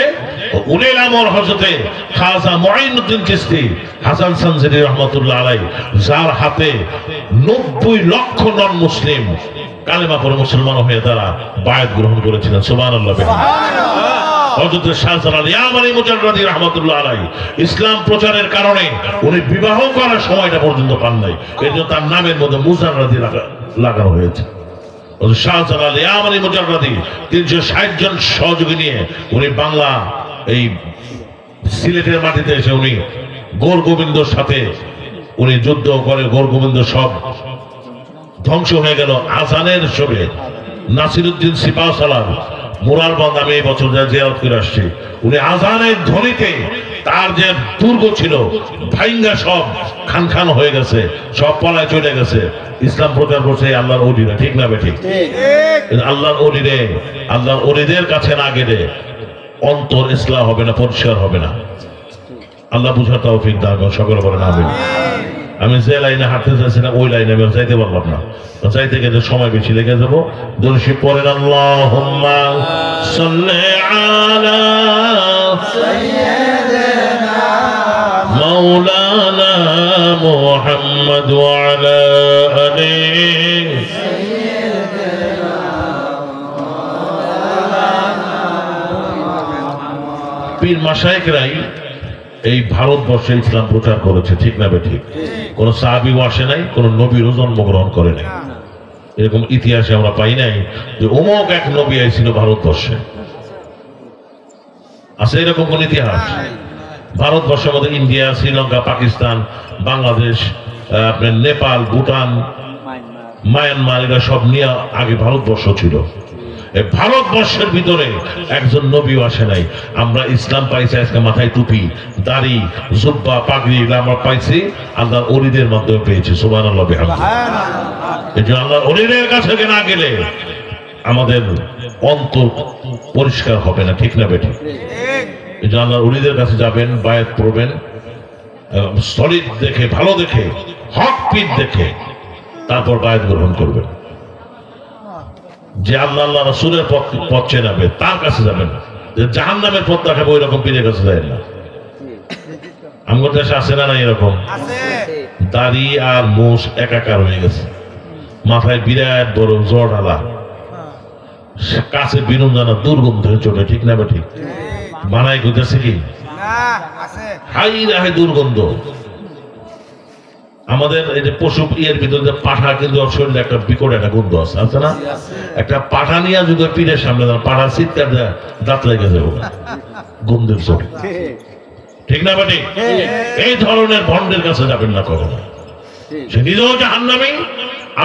উলিল আমর হযরতে খাজা মুঈনুদ্দিন চিশতি হাসান সানজিরি রাহমাতুল্লাহ আলাইহি, যার হাতে 90 লক্ষ নন মুসলিম কালেমা পড়ে মুসলমান হয়ে তারা বায়াত গ্রহণ করেছিলেন। সুবহানাল্লাহ। হযরত শাহজালাল ইয়ামানি মুজাররাদি রাহমাতুল্লাহ আলাইহি ইসলাম প্রচারের কারণে উনি বিবাহ করার সময়টা পর্যন্ত পান নাই, এজন্য তার নামের মধ্যে মুজাররাদি লাগানো হয়েছে। শাহজালাল ইয়ামানি মুজাররাদি 360 জন সহযোগী নিয়ে উনি বাংলা এই সিলেটের মাটিতে এসে উনি গৌর গোবিন্দর সাথে উনি যুদ্ধ করে, গৌর গোবিন্দ সব ধ্বংস হয়ে গেল। আজানের সবে নাসিরউদ্দিন সিপাহসালার মুরারবন্দ, আমি এই বছর জিয়ারত করে আসছি, উনি আজানের ধ্বনিতে তার যে দুর্গ ছিল ভাইঙ্গা সব খান খান হয়ে গেছে, সব পলায় চলে গেছে। ইসলাম প্রচার করছে আল্লাহর ওলিরা, ঠিক না বেঠিক? আল্লাহর ওলিরে, আল্লাহর ওলিদের কাছে না গেলে অন্তর ইসলাম হবে না, পরিষ্কার হবে না। আল্লাহ বুঝার তৌফিক দান করুন, সকলে বলেন আমিন। আমি যে লাইনে হাঁটতে চাইছিলাম ওই লাইনে আমি যাইতে পারলাম না, যাইতে গেলে সময় বেশি লেগে যাবো। দরুদ পড়েন, আল্লাহুম্মা সাল্লি আলা সাইয়্যিদিনা মাওলানা মুহাম্মদ ওয়া আলা আলিহি সাইয়্যিদিনা মাওলানা। পীর মাশায়েখরাই এই ভারতবর্ষে ইসলাম প্রচার করেছে, ঠিক না বেঠিক? কোন সাহাবীও আসে নাই, কোন নবীরও জন্মগ্রহণ করে নাই। এরকম ইতিহাসে আমরা পাই নাই যে অমুক এক নবী আইছিল ভারতবর্ষে। আছে এরকম কোন ইতিহাস? ভারতবর্ষের মধ্যে ইন্ডিয়া, শ্রীলঙ্কা, পাকিস্তান, বাংলাদেশ, আপনার নেপাল, ভুটান, মায়ানমার, এরা সব নিয়ে আগে ভারতবর্ষ ছিল। এই ভারতবর্ষের ভিতরে একজন নবীও আসে নাই। আমরা ইসলাম পাইছি আজকে মাথায় টুপি, দাড়ি, জুব্বা, পাগড়ি, এগুলো আমরা পাইছি আল্লাহর ওলিদের মাধ্যমে পেয়েছি। সুবহানাল্লাহ বিহামদিহি। এই যে আল্লাহর ওলিদের কাছে না গেলে আমাদের অন্তর পরিষ্কার হবে না, ঠিক না বেঠিক? এই যে আল্লাহর ওলিদের কাছে যাবেন, বায়াত পড়বেন, সলিড দেখে, ভালো দেখে, হক পিট দেখে তারপর বায়াত গ্রহণ করবেন। যে আল্লাহ আল্লাহ রাসূলের পথ চেনাবে তার কাছে যাবেন। যে জাহান্নামের পথ দেখাবে ওই রকম পীরের কাছে যায় না। আমার দেশে আছে না এরকম? দাড়ি আর মোষ একাকার হয়ে গেছে, মাথায় বিরাট বড় জড়ালা, কাছে বিনুন জানা দুর্গন্ধ চলে, ঠিক না ঠিক? বানাই করতেছে কি হাই রাহে দুর্গন্ধ। আমাদের এই যে পশু ইয়ের ভিতরে পাঠা, কিন্তু শরীরে একটা বিকট একটা গন্ধ আছে, আছে না? একটা পাঠা নিয়ে যদি পীরের সামনে পাঠা চিৎকার দেয়, দাঁত লেগে যাবে গন্ধের চোখে, ঠিক না বেটি? এই ধরনের ভণ্ডের কাছে যাবেন না কখনো। সে নিজেও জাহান্নামী,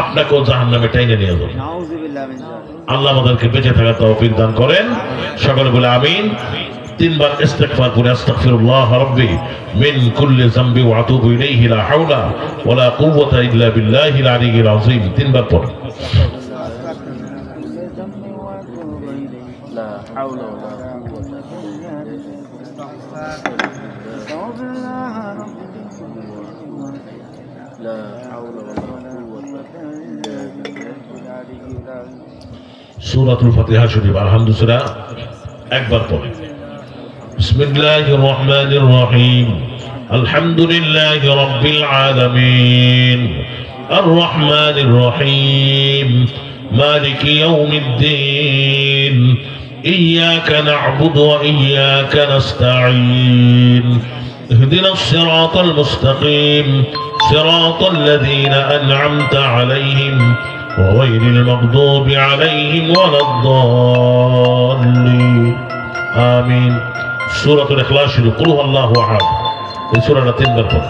আপনাকেও জাহান্নামে টাইনে নিয়ে যাবে। আল্লাহ আমাদেরকে বেঁচে থাকার তৌফিক দান করেন। সকলে বলে আমিন। তিনবার ইস্তিগফার করে আস্তাগফিরুল্লাহ রাব্বি মিন কুল্লি যামবি ওয়া আতুবু ইলাইহি লা হাওলা ওয়া লা কুওয়াতা ইল্লা বিল্লাহিল আলিয়্যিল আযীম। তিনবার পড়ুন। لا حول ولا قوة لا حول ولا قوة সূরাতুল ফাতিহা শরীফ আলহামদুলিল্লাহ একবার পড়ুন। বিসমিল্লাহির রহমানির রহিম। আলহামদুলিল্লাহি রাব্বিল আলামিন আর রহমানির রহিম মালিকি ইয়াউমিদ্দিন إياك نعبد وإياك نستعين اهدنا الصراط المستقيم صراط الذين أنعمت عليهم غير المغضوب عليهم ولا الضالين آمين. سورة الإخلاص قل هو الله أحد. এই সূরাটা তিনবার পড়ো।